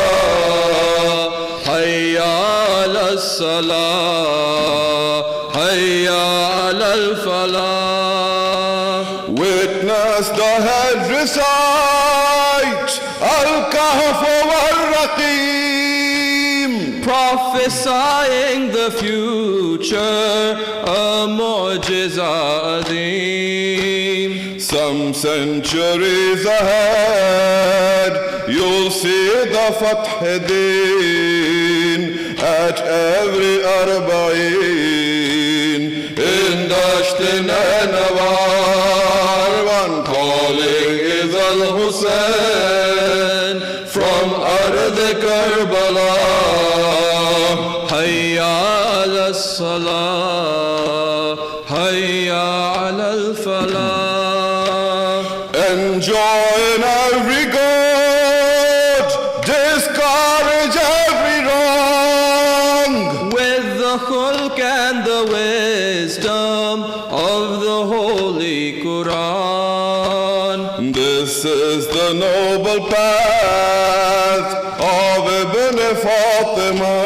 Hayya ala salah, hayya ala al-falah. Witness the head recite Al-Kahf wal-Raqim, Prophesying the future, a mu'jiza azim. some centuries ahead you'll see the Fath Din at every Arbaeen in Dasht Nanawar. One calling is al-Hussain from Ard Karbala. Hayya ala salah, hayya ala al-falah. Enjoy in every good, discourage every wrong. With the khulq and the wisdom of the Holy Quran. This is the noble path of Ibn Fatima,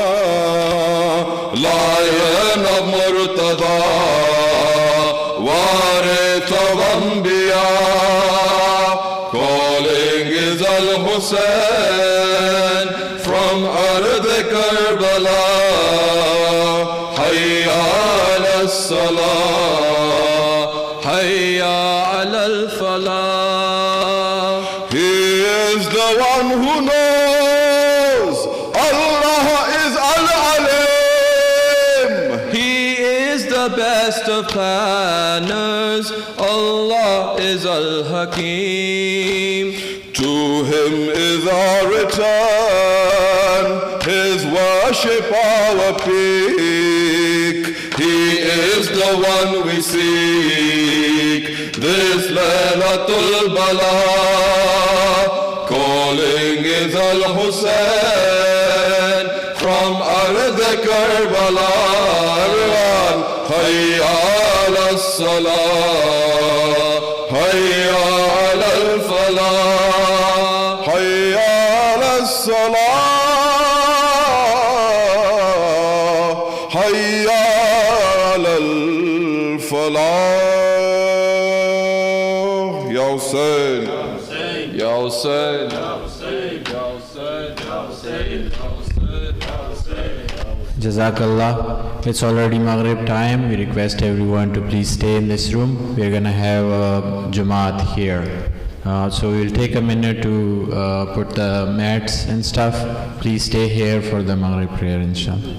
Lion of Murtada, Warith of Anbiya. Calling is al-Hussain from Ard Karbala. Hayya ala salah, Hayya ala al-falah. he is the one who knows Allah is al-Alim. He is the best of planners, Allah is al-Hakim. To him is our return, his worship our peak. He is the one we seek, this Laylatul Bala. Calling is al-Hussain from Ard Karbala. Everyone, hayya ala salah, hayya ala al-falah, hayya ala salah, hayya ala al-falah. Ya Hussain, Ya Hussain, Jazakallah. It's already Maghrib time. We request everyone to please stay in this room. We're going to have a Jamaat here. So we'll take a minute to put the mats and stuff. Please stay here for the Maghrib prayer, inshallah.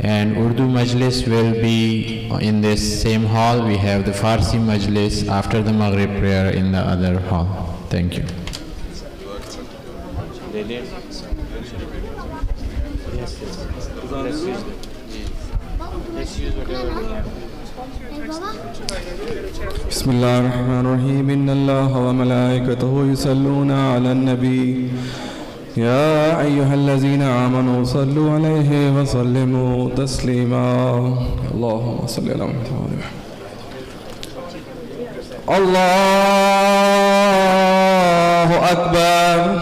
And Urdu Majlis will be in this same hall. We have the Farsi Majlis after the Maghrib prayer in the other hall. Thank you. بسم الله الرحمن الرحيم إن الله وملائكته يصلون على النبي يا أيها الذين آمنوا صلوا عليه وسلموا تسليما اللهم صل على محمد الله أكبر